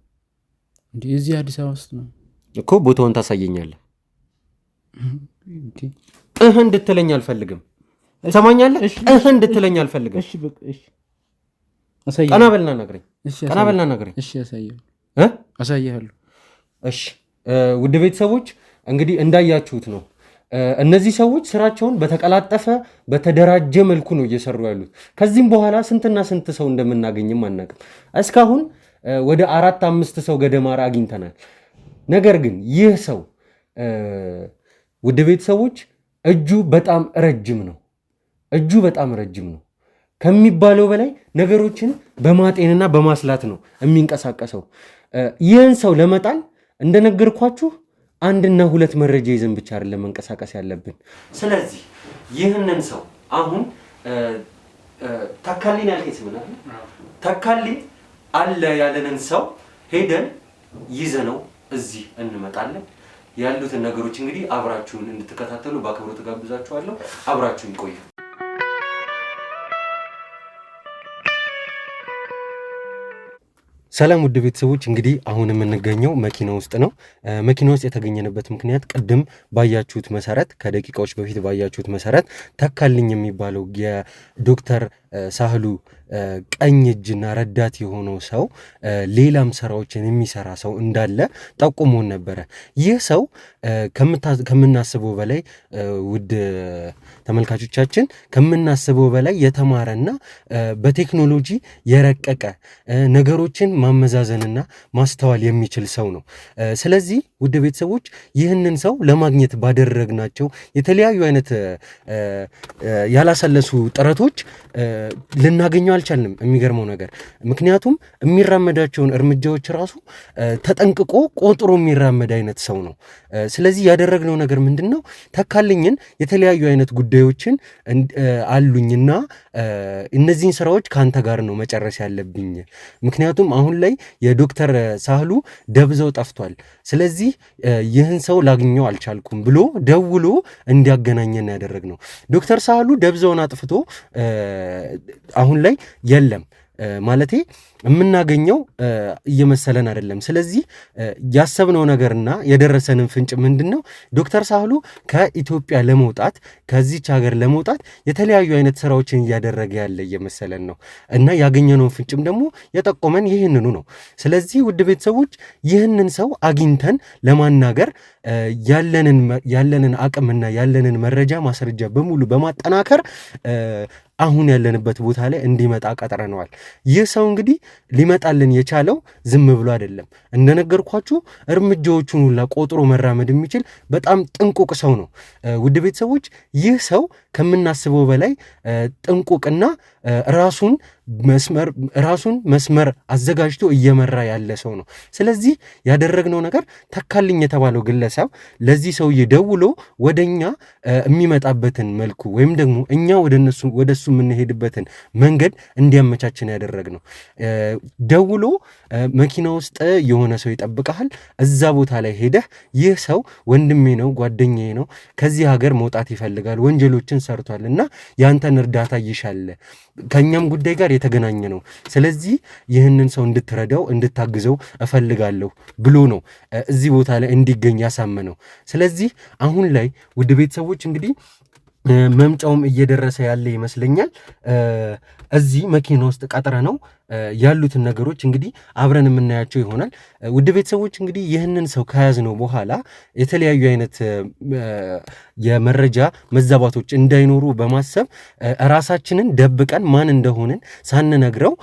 B: እንዴ እዚህ አዲስ አበባ ውስጥ ነው
A: እኮ። ቦታውን ታሳየኛለህ? እንድትለኝ አልፈልግም። ሰማኛለህ? እንድትለኝ አልፈልግም።
B: እሺ በቃ እሺ
A: ቀና በልና ነግረኝ። ቀና በልና ነግረኝ።
B: እሺ አሳያለሁ።
A: እሺ ውድ ቤተሰቦች እንግዲህ እንዳያችሁት ነው እነዚህ ሰዎች ስራቸውን በተቀላጠፈ በተደራጀ መልኩ ነው እየሰሩ ያሉት። ከዚህም በኋላ ስንትና ስንት ሰው እንደምናገኝም አናውቅም። እስካሁን ወደ 4-5 ሰው ገደማ አግኝተናል። ነገር ግን ይህ ሰው ውድ ቤተሰቦች እጁ በጣም ረጅም ነው። እጁ በጣም ረጅም ነው ከሚባለው በላይ ነገሮችን በማጤንና በማስላት ነው የሚንቀሳቀሰው። ይህን ሰው ለመጣል እንደነገርኳችሁ 1-2 መረጃ ይዘን ብቻ አይደለም መንቀሳቀስ ያለብን። ስለዚህ ይህንን ሰው አሁን ተካሊን ያልከኝ ስም ነው። ተካሊን አለ ያለንን ሰው ሄደን ይዘነው እዚህ እንመጣለን። ያሉትን ነገሮች እንግዲህ አብራችሁን እንድትከታተሉ በአክብሮት ጋብዛችኋለሁ። አብራችሁን ቆዩ። ሰላም ውድ ቤተሰቦች፣ እንግዲህ አሁን የምንገኘው መኪና ውስጥ ነው። መኪና ውስጥ የተገኘንበት ምክንያት ቅድም ባያችሁት መሰረት ከደቂቃዎች በፊት ባያችሁት መሰረት ተካልኝ የሚባለው የዶክተር ሳህሉ ቀኝ እጅና ረዳት የሆነው ሰው ሌላም ስራዎችን የሚሰራ ሰው እንዳለ ጠቁሞን ነበረ። ይህ ሰው ከምናስበው በላይ ውድ ተመልካቾቻችን ከምናስበው በላይ የተማረና በቴክኖሎጂ የረቀቀ ነገሮችን ማመዛዘንና ማስተዋል የሚችል ሰው ነው። ስለዚህ ውድ ቤተሰቦች ይህንን ሰው ለማግኘት ባደረግናቸው የተለያዩ አይነት ያላሰለሱ ጥረቶች ልናገኘው አልቻልንም። የሚገርመው ነገር ምክንያቱም የሚራመዳቸውን እርምጃዎች ራሱ ተጠንቅቆ ቆጥሮ የሚራመድ አይነት ሰው ነው። ስለዚህ ያደረግነው ነገር ምንድን ነው? ተካልኝን የተለያዩ አይነት ጉዳዮችን አሉኝና እነዚህን ስራዎች ከአንተ ጋር ነው መጨረስ ያለብኝ፣ ምክንያቱም አሁን ላይ የዶክተር ሳህሉ ደብዘው ጠፍቷል። ስለዚህ ይህን ሰው ላግኘው አልቻልኩም ብሎ ደውሎ እንዲያገናኘን ያደረግነው። ዶክተር ሳህሉ ደብዘውን አጥፍቶ አሁን ላይ የለም። ማለቴ የምናገኘው እየመሰለን አይደለም። ስለዚህ ያሰብነው ነገርና የደረሰንን ፍንጭ ምንድነው? ዶክተር ሳህሉ ከኢትዮጵያ ለመውጣት ከዚች ሀገር ለመውጣት የተለያዩ አይነት ስራዎችን እያደረገ ያለ እየመሰለን ነው እና ያገኘነውን ፍንጭም ደግሞ የጠቆመን ይህንኑ ነው። ስለዚህ ውድ ቤተሰቦች ይህንን ሰው አግኝተን ለማናገር ያለንን አቅምና ያለንን መረጃ ማስረጃ በሙሉ በማጠናከር አሁን ያለንበት ቦታ ላይ እንዲመጣ ቀጥረነዋል። ይህ ሰው እንግዲህ ሊመጣልን የቻለው ዝም ብሎ አይደለም። እንደነገርኳችሁ እርምጃዎቹን ሁላ ቆጥሮ መራመድ የሚችል በጣም ጥንቁቅ ሰው ነው። ውድ ቤተሰቦች ይህ ሰው ከምናስበው በላይ ጥንቁቅና ራሱን መስመር አዘጋጅቶ እየመራ ያለ ሰው ነው። ስለዚህ ያደረግነው ነገር ተካልኝ የተባለው ግለሰብ ለዚህ ሰውዬ ደውሎ ወደኛ የሚመጣበትን መልኩ ወይም ደግሞ እኛ ወደሱ የምንሄድበትን መንገድ እንዲያመቻችን ያደረግነው። ደውሎ መኪና ውስጥ የሆነ ሰው ይጠብቀሃል፣ እዛ ቦታ ላይ ሄደህ ይህ ሰው ወንድሜ ነው፣ ጓደኛዬ ነው፣ ከዚህ ሀገር መውጣት ይፈልጋል፣ ወንጀሎችን ሰርቷል እና ያንተን እርዳታ ይሻል፣ ከእኛም ጉዳይ ጋር የተገናኘ ነው። ስለዚህ ይህንን ሰው እንድትረዳው እንድታግዘው እፈልጋለሁ ብሎ ነው እዚህ ቦታ ላይ እንዲገኝ ያሳመነው። ስለዚህ አሁን ላይ ውድ ቤተሰቦች እንግዲህ መምጫውም እየደረሰ ያለ ይመስለኛል። እዚህ መኪና ውስጥ ቀጥረ ነው ያሉትን ነገሮች እንግዲህ አብረን የምናያቸው ይሆናል። ውድ ቤተሰቦች እንግዲህ ይህንን ሰው ከያዝነው በኋላ የተለያዩ አይነት የመረጃ መዛባቶች እንዳይኖሩ በማሰብ ራሳችንን ደብቀን ማን እንደሆንን ሳንነግረው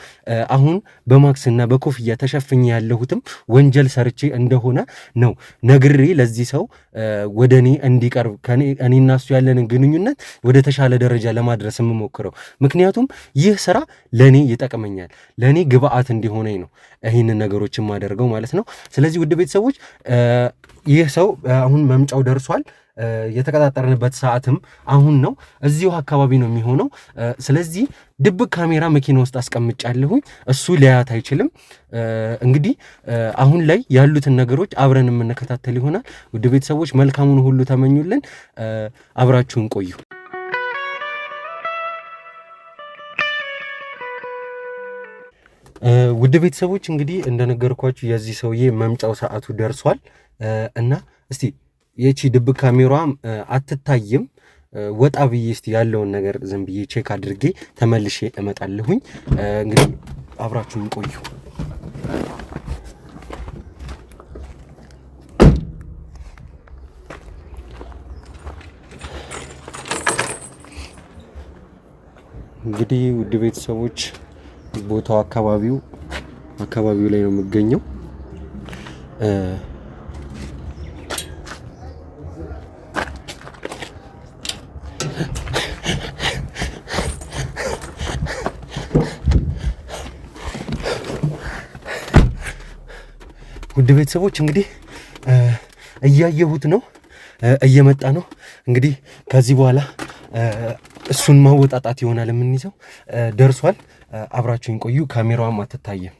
A: አሁን በማክስና በኮፍያ ተሸፍኜ ያለሁትም ወንጀል ሰርቼ እንደሆነ ነው ነግሬ ለዚህ ሰው ወደ እኔ እንዲቀርብ እኔና እሱ ያለንን ግንኙነት ወደ ተሻለ ደረጃ ለማድረስ የምሞክረው። ምክንያቱም ይህ ስራ ለእኔ ይጠቅመኛል፣ ለእኔ ግብአት እንዲሆነኝ ነው ይህንን ነገሮች የማደርገው ማለት ነው። ስለዚህ ውድ ቤተሰቦች ይህ ሰው አሁን መምጫው ደርሷል። የተቀጣጠርንበት ሰዓትም አሁን ነው፣ እዚሁ አካባቢ ነው የሚሆነው። ስለዚህ ድብቅ ካሜራ መኪና ውስጥ አስቀምጫለሁኝ፣ እሱ ሊያያት አይችልም። እንግዲህ አሁን ላይ ያሉትን ነገሮች አብረን የምንከታተል ይሆናል። ውድ ቤተሰቦች መልካሙን ሁሉ ተመኙልን፣ አብራችሁን ቆዩ። ውድ ቤተሰቦች እንግዲህ እንደነገርኳችሁ የዚህ ሰውዬ መምጫው ሰዓቱ ደርሷል እና እስቲ የቺ ድብቅ ካሜራም አትታይም፣ ወጣ ብዬ እስቲ ያለውን ነገር ዝም ብዬ ቼክ አድርጌ ተመልሼ እመጣለሁኝ። እንግዲህ አብራችሁን ቆዩ። እንግዲህ ውድ ቤተሰቦች ቦታው አካባቢው ላይ ነው የሚገኘው። ውድ ቤተሰቦች እንግዲህ እያየሁት ነው፣ እየመጣ ነው። እንግዲህ ከዚህ በኋላ እሱን ማወጣጣት ይሆናል የምንይዘው። ደርሷል። አብራችሁን ቆዩ። ካሜራዋም አትታየም።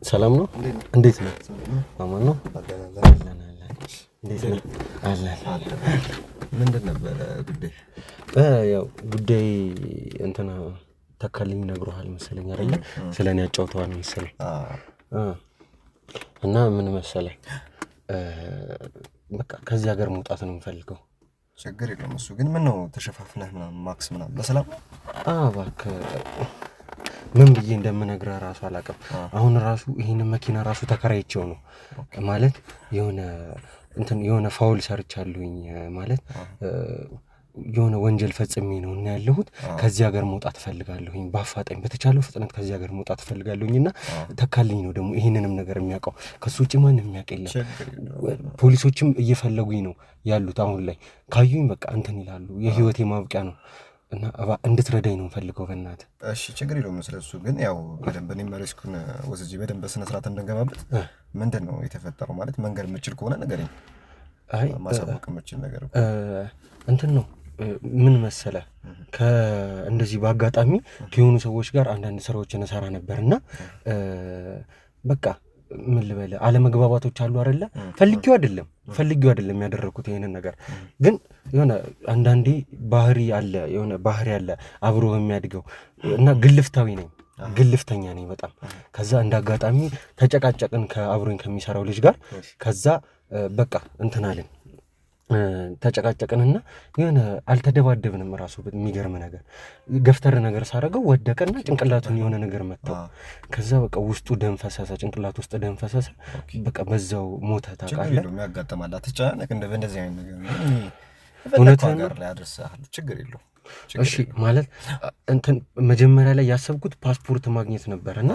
A: ሰላም ነው። እንዴት ነው? ማማ ነው። እንዴት ነው?
C: ምንድን ነበረ ጉዳይ?
A: ያው ጉዳይ እንትና ተካልኝ ነግሮሃል መሰለኝ አይደል? ስለኔ ያጫውተዋል መሰለኝ። እና ምን መሰለኝ በቃ ከዚህ ሀገር መውጣት ነው የምፈልገው።
C: ችግር የለም። እሱ ግን ምን ነው ተሸፋፍነህ ምናምን ማክስ ምናምን በሰላም?
A: እባክህ ምን ብዬ እንደምነግርህ ራሱ አላውቅም። አሁን ራሱ ይሄንን መኪና ራሱ ተከራይቼው ነው ማለት የሆነ ፋውል ሰርቻለሁኝ ማለት የሆነ ወንጀል ፈጽሜ ነው እና ያለሁት ከዚህ ሀገር መውጣት እፈልጋለሁኝ በአፋጣኝ በተቻለው ፍጥነት ከዚህ ሀገር መውጣት እፈልጋለሁኝና ተካልኝ ነው ደግሞ ይሄንንም ነገር የሚያውቀው። ከሱ ውጭ ማንም የሚያውቅ የለም። ፖሊሶችም እየፈለጉኝ ነው ያሉት። አሁን ላይ ካዩኝ በቃ እንትን ይላሉ፣ የህይወቴ ማብቂያ ነው እና እንድትረዳኝ ነው ፈልገው በእናትህ።
C: እሺ ችግር የለውም። ስለሱ ግን ያው በደንብ እኔም ሪስኩን ወስጄ በደንብ በስነ ስርዓት እንድንገባበት ምንድን ነው የተፈጠረው ማለት መንገድ የምችል ከሆነ ንገረኝ። አይ ማሳወቅ የምችል ነገር
A: እንትን ነው ምን መሰለ እንደዚህ በአጋጣሚ ከሆኑ ሰዎች ጋር አንዳንድ ስራዎችን እሰራ ነበርና በቃ ምን ልበለ አለመግባባቶች አሉ አይደለ ፈልጊው አይደለም ያደረኩት ይሄንን ነገር ግን የሆነ አንዳንዴ ባህሪ አለ አብሮ የሚያድገው እና ግልፍተኛ ነኝ በጣም ከዛ እንዳጋጣሚ ተጨቃጨቅን ከአብሮኝ ከሚሰራው ልጅ ጋር ከዛ በቃ እንትን አለን ተጨቃጨቅንና የሆነ አልተደባደብንም ራሱ የሚገርም ነገር ገፍተር ነገር ሳረገው ወደቀና ጭንቅላቱን የሆነ ነገር መታው ከዛ በቃ ውስጡ ደም ፈሰሰ ጭንቅላቱ ውስጥ ደም ፈሰሰ በቃ በዛው ሞተ ታውቃለህ
C: ችግር የለውም ያጋጥማል አትጨናነቅ እንደዚህ አይነት ነገር እውነቱን ነገር ላይ አድርሰሃል ችግር የለውም
A: እሺ ማለት እንትን መጀመሪያ ላይ ያሰብኩት ፓስፖርት ማግኘት ነበርና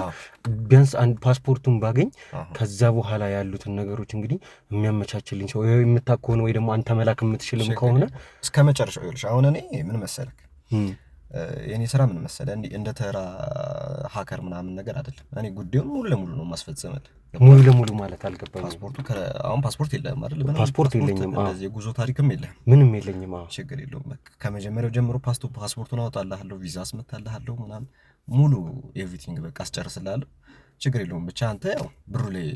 A: ቢያንስ አንድ ፓስፖርቱን ባገኝ ከዛ በኋላ ያሉትን ነገሮች እንግዲህ የሚያመቻችልኝ ሰው የምታውቀው ወይ ደግሞ አንተ መላክ የምትችልም ከሆነ
C: እስከመጨረሻው ይልሽ አሁን እኔ ምን መሰለክ የኔ ስራ ምን መሰለ እንደ ተራ ሃከር ምናምን ነገር አይደለም እኔ ጉዳዩን ሙሉ ለሙሉ ነው ማስፈጸመው
A: ሙሉ ለሙሉ ማለት አልገባኝም
C: ፓስፖርቱ አሁን ፓስፖርት የለም አይደል
A: ፓስፖርት የለኝም
C: እንደዚህ የጉዞ ታሪክም የለም
A: ምንም የለኝም
C: ችግር የለውም ከመጀመሪያው ጀምሮ ፓስፖርቱን አወጣልሃለሁ ቪዛ አስመታልሃለሁ ምናምን ሙሉ ኤቭሪቲንግ በቃ አስጨርስልሃለሁ ችግር የለውም ብቻ አንተ ያው ብሩ ላይ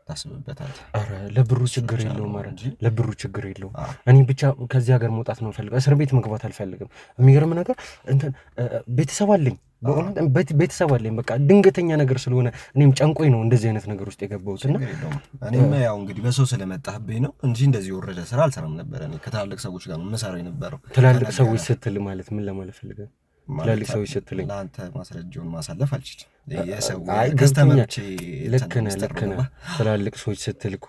C: ታስብበታለህ
A: አረ ለብሩ ችግር የለውም ማለት ለብሩ ችግር የለውም እኔ ብቻ ከዚህ ሀገር መውጣት ነው ፈልገው እስር ቤት መግባት አልፈልግም የሚገርም ነገር እንትን ቤተሰብ አለኝ ቤተሰብ አለኝ በቃ ድንገተኛ ነገር ስለሆነ እኔም ጨንቆኝ ነው እንደዚህ አይነት ነገር ውስጥ የገባሁትና
C: እኔም ያው እንግዲህ በሰው ስለመጣህብኝ ነው እንጂ እንደዚህ ወረደ ስራ አልሰራም ነበር እኔ ከታላልቅ ሰዎች ጋር ነው መሰራው የነበረው
A: ትላልቅ ሰዎች ስትል ማለት ምን ለማለት ፈልገህ ትላልቅ ሰዎች ስትልኝ
C: ለአንተ ማስረጃውን ማሳለፍ አልችልም የሰው ከስተመርቼ
A: ልክ ነህ ትላልቅ ሰዎች ስትልኩ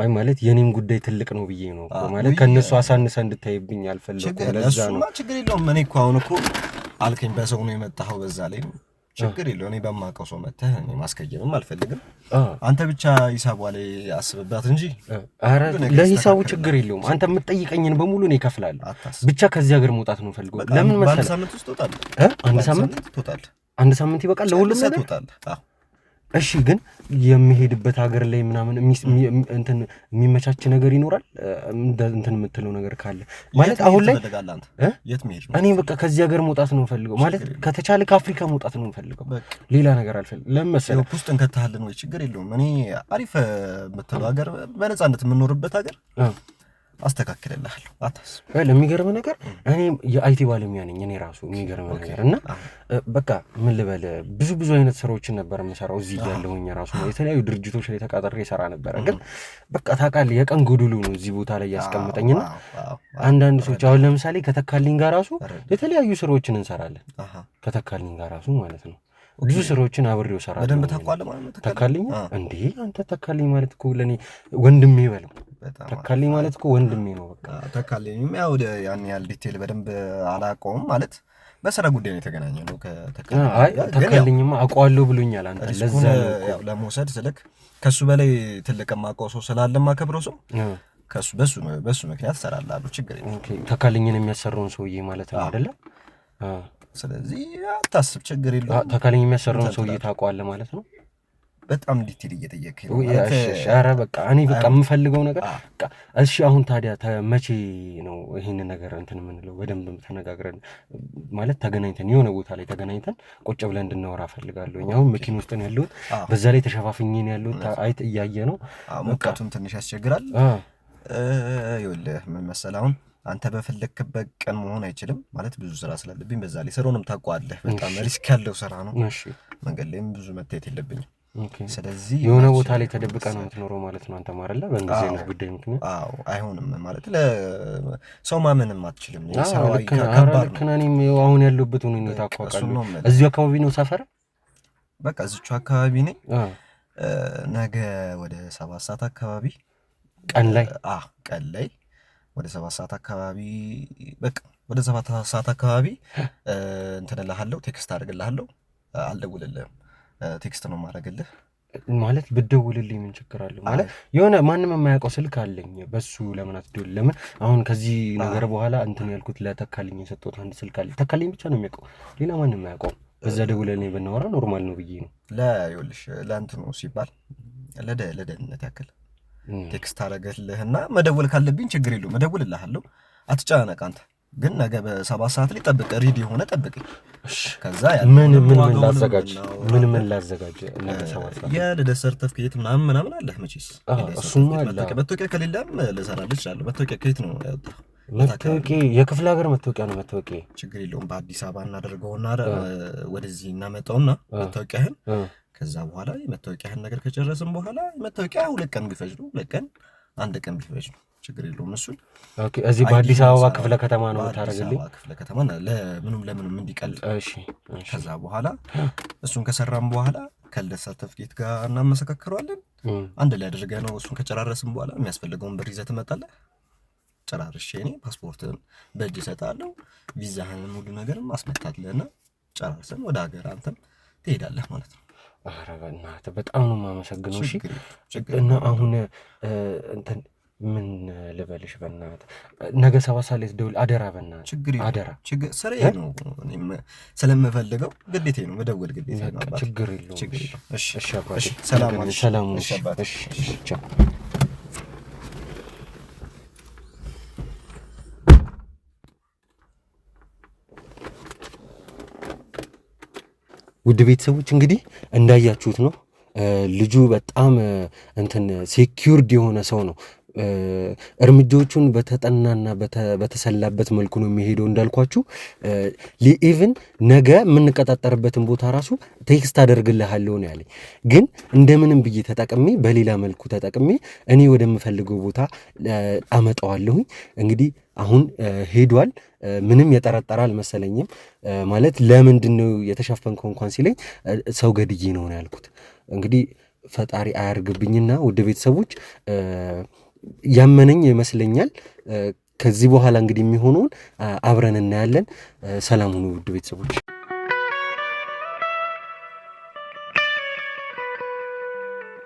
A: አይ ማለት የኔም ጉዳይ ትልቅ ነው ብዬ ነው ማለት ከነሱ አሳንሰ እንድታይብኝ አልፈልኩም ለዛ ነው
C: ችግር የለውም እኔ እኮ አሁን እኮ አልከኝ በሰው ነው የመጣኸው በዛ ላይ ችግር የለውም እኔ በማውቀው ሰው መተህ እኔ ማስከየምም አልፈልግም አንተ ብቻ ሂሳቡ ላይ አስብባት እንጂ
A: አረ ለሂሳቡ ችግር የለውም አንተ የምትጠይቀኝን በሙሉ እኔ እከፍላለሁ ብቻ ከዚህ ሀገር መውጣት ነው ፈልገው ለምን መሰለህ
C: አንድ ሳምንት ውስጥ ትወጣለህ
A: አንድ ሳምንት ይበቃል ለሁሉም ነገር
C: ትወጣለህ
A: እሺ ግን የሚሄድበት ሀገር ላይ ምናምን እንትን የሚመቻች ነገር ይኖራል እንትን የምትለው ነገር ካለ ማለት አሁን ላይ
C: የት መሄድ ነው
A: እኔ በቃ ከዚህ ሀገር መውጣት ነው ፈልገው ማለት ከተቻለ ከአፍሪካ መውጣት ነው ፈልገው ሌላ ነገር አልፈልግም ለምን መሰለህ
C: ውስጥ እንከታለን ወይ ችግር የለውም እኔ አሪፍ የምትለው ሀገር በነፃነት የምንኖርበት ሀገር አስተካክለልሃለሁ አታስብ
A: ለሚገርም ነገር እኔ የአይቲ ባለሙያ ነኝ እኔ ራሱ የሚገርም ነገር እና በቃ ምን ልበል ብዙ አይነት ስራዎችን ነበር የምሰራው እዚህ ያለሁኝ ራሱ የተለያዩ ድርጅቶች ላይ ተቃጥሬ እሰራ ነበር ግን በቃ ታውቃለህ የቀን ጎዶሎ ነው እዚህ ቦታ ላይ ያስቀምጠኝና አንዳንድ ሰዎች አሁን ለምሳሌ ከተካልኝ ጋር ራሱ የተለያዩ ስራዎችን እንሰራለን ከተካልኝ ጋር ራሱ ማለት ነው ብዙ ስራዎችን አብሬው እሰራለሁ
C: በደንብ ታውቃለህ ማለት ነው
A: ተካልኝ እንዴ አንተ ተካልኝ ማለት እኮ ለኔ ወንድሜ በለው ተካልኝ ማለት እኮ ወንድሜ ነው በቃ
C: ተካልኝም ያው ያን ያህል ዲቴል በደንብ አላውቀውም ማለት በስራ ጉዳይ ነው የተገናኘነው
A: ተካልኝማ አውቀዋለሁ ብሎኛል አንተ ለዛ
C: ያው ለመውሰድ ስልክ ከሱ በላይ ትልቅ ማውቀው ሰው ስላለ ማከብረው ሰው ከሱ በሱ ምክንያት ሰራላሉ ችግር የለም
A: ተካልኝን የሚያሰራውን ሰውዬ ማለት ነው አይደለ
C: ስለዚህ አታስብ ችግር የለውም
A: ተካልኝ የሚያሰራውን ሰውዬ ታውቀዋለህ ማለት ነው
C: በጣም ዲቴል እየጠየቅህ ነው
A: ኧረ በቃ እኔ በቃ የምፈልገው ነገር በቃ እሺ አሁን ታዲያ መቼ ነው ይሄንን ነገር እንትን የምንለው በደንብ ተነጋግረን ማለት ተገናኝተን የሆነ ቦታ ላይ ተገናኝተን ቁጭ ብለን እንድናወራ ፈልጋለሁ አሁን መኪና ውስጥ ነው ያለሁት በዛ ላይ ተሸፋፍኜ ነው ያለሁት አይት እያየ ነው
C: ሙቀቱም ትንሽ ያስቸግራል ይኸውልህ ምን መሰለህ አሁን አንተ በፈለክበት ቀን መሆን አይችልም ማለት ብዙ ስራ ስላለብኝ በዛ ላይ ስራውንም ታውቀዋለህ በጣም ሪስክ ያለው ስራ ነው እሺ መንገድ ላይም ብዙ መታየት የለብኝም ስለዚህ
A: የሆነ ቦታ ላይ ተደብቀ ነው የምትኖረው ማለት ነው አንተ ማረለ በእንደዚህ አይነት ጉዳይ ምክንያት
C: አይሆንም ማለት ለሰው ማመንም አትችልም ሰው ከባድ ነው
A: እኔም አሁን ያለሁበት ሁኔታ አውቃለሁ እዚሁ አካባቢ ነው ሰፈር
C: በቃ እዚሁ አካባቢ ነኝ ነገ ወደ 7 ሰዓት አካባቢ
A: ቀን ላይ ወደ 7 ሰዓት አካባቢ በቃ ወደ 7 ሰዓት አካባቢ እንትን እልሃለሁ ቴክስት አድርግልሃለሁ አልደውልልህም ቴክስት ነው ማድረግልህ ማለት ብደውልልኝ ምን ችግር አለ ማለት የሆነ ማንንም የማያውቀው ስልክ አለኝ በሱ ለምን አትደውል ለምን አሁን ከዚህ ነገር በኋላ እንትን ያልኩት ለተካልኝ የሰጠሁት አንድ ስልክ አለ ተካልኝ ብቻ ነው የሚያውቀው ሌላ ማንንም የማያውቀው በዛ ደውለልኝ ብናወራ ኖርማል ነው ብዬ ነው
C: ለይኸውልሽ ለእንትኑ ሲባል ለደህንነት ያክል ቴክስት አደረገልህና መደወል ካለብኝ ችግር የለውም መደውልልሃለሁ አትጨናነቅ አንተ ግን ነገ በ7 ሰዓት ላይ ጠብቅ፣ ሬዲ ሆነ ጠብቀኝ። ከዛ
A: ምን ላዘጋጅ ነገ 7 ሰዓት
C: የልደት ሰርተፍኬት ምናምን አለ መቼስ።
A: እሱማ አለ።
C: መታወቂያ ከሌለም ልሰራልህ እችላለሁ። መታወቂያ ከየት ነው ያወጣው?
A: መታወቂያ የክፍለ ሀገር መታወቂያ ነው። መታወቂያ
C: ችግር የለውም። በአዲስ አበባ እናደርገውና ወደዚህ እናመጣውና መታወቂያህን ከዛ በኋላ የመታወቂያህን ነገር ከጨረስን በኋላ መታወቂያ 2 ቀን ቢፈጅ ነው 2 ቀን 1 ቀን ቢፈጅ ነው ችግር የለውም። እሱን
A: ኦኬ። እዚህ በአዲስ አበባ ክፍለ ከተማ ነው ታረጋግልኝ።
C: ክፍለ ከተማ ለምንም እንዲቀል። እሺ። ከዛ በኋላ እሱን ከሰራን በኋላ ከልደት ሰርተፍኬት ጋር እናመሰካክረዋለን። አንድ ላይ አድርገህ ነው እሱን ከጨራረስን በኋላ የሚያስፈልገውን ብር ይዘህ ትመጣለህ። ጨራርሼ እኔ ፓስፖርትን በእጅ እሰጥሃለሁ። ቪዛህን ሙሉ ነገርም አስመታለህና ጨራርሰን ወደ ሀገር አንተም ትሄዳለህ ማለት ነው።
A: ኧረ በእናትህ በጣም ነው የማመሰግነው። እሺ። እና አሁን እንትን ምን ልበልሽ በእናትህ ነገ 7 ሰዓት ላይ ትደውል አደራ። በእናትህ አደራ።
C: ስራዬ ነው እኔም ስለምፈልገው ግዴታዬ ነው መደወል ግዴታዬ ነው።
A: ችግር የለውም።
C: እሺ
A: እሺ አባቴ
C: ሰላም።
A: እሺ ቻው። ውድ ቤተሰቦች እንግዲህ እንዳያችሁት ነው ልጁ በጣም እንትን ሴኩርድ የሆነ ሰው ነው። እርምጃዎቹን በተጠናና በተሰላበት መልኩ ነው የሚሄደው። እንዳልኳችሁ ኢቭን ነገ የምንቀጣጠርበትን ቦታ ራሱ ቴክስት አደርግልሃለሁ ነው ያለኝ። ግን እንደምንም ብዬ ተጠቅሜ በሌላ መልኩ ተጠቅሜ እኔ ወደምፈልገው ቦታ አመጣዋለሁኝ። እንግዲህ አሁን ሄዷል። ምንም የጠረጠረ አልመሰለኝም። ማለት ለምንድን ነው የተሸፈንከው እንኳን ሲለኝ ሰው ገድዬ ነው ያልኩት። እንግዲህ ፈጣሪ አያርግብኝና ውድ ቤተሰቦች ያመነኝ ይመስለኛል። ከዚህ በኋላ እንግዲህ የሚሆነውን አብረን እናያለን። ሰላም ሁኑ ውድ ቤተሰቦች።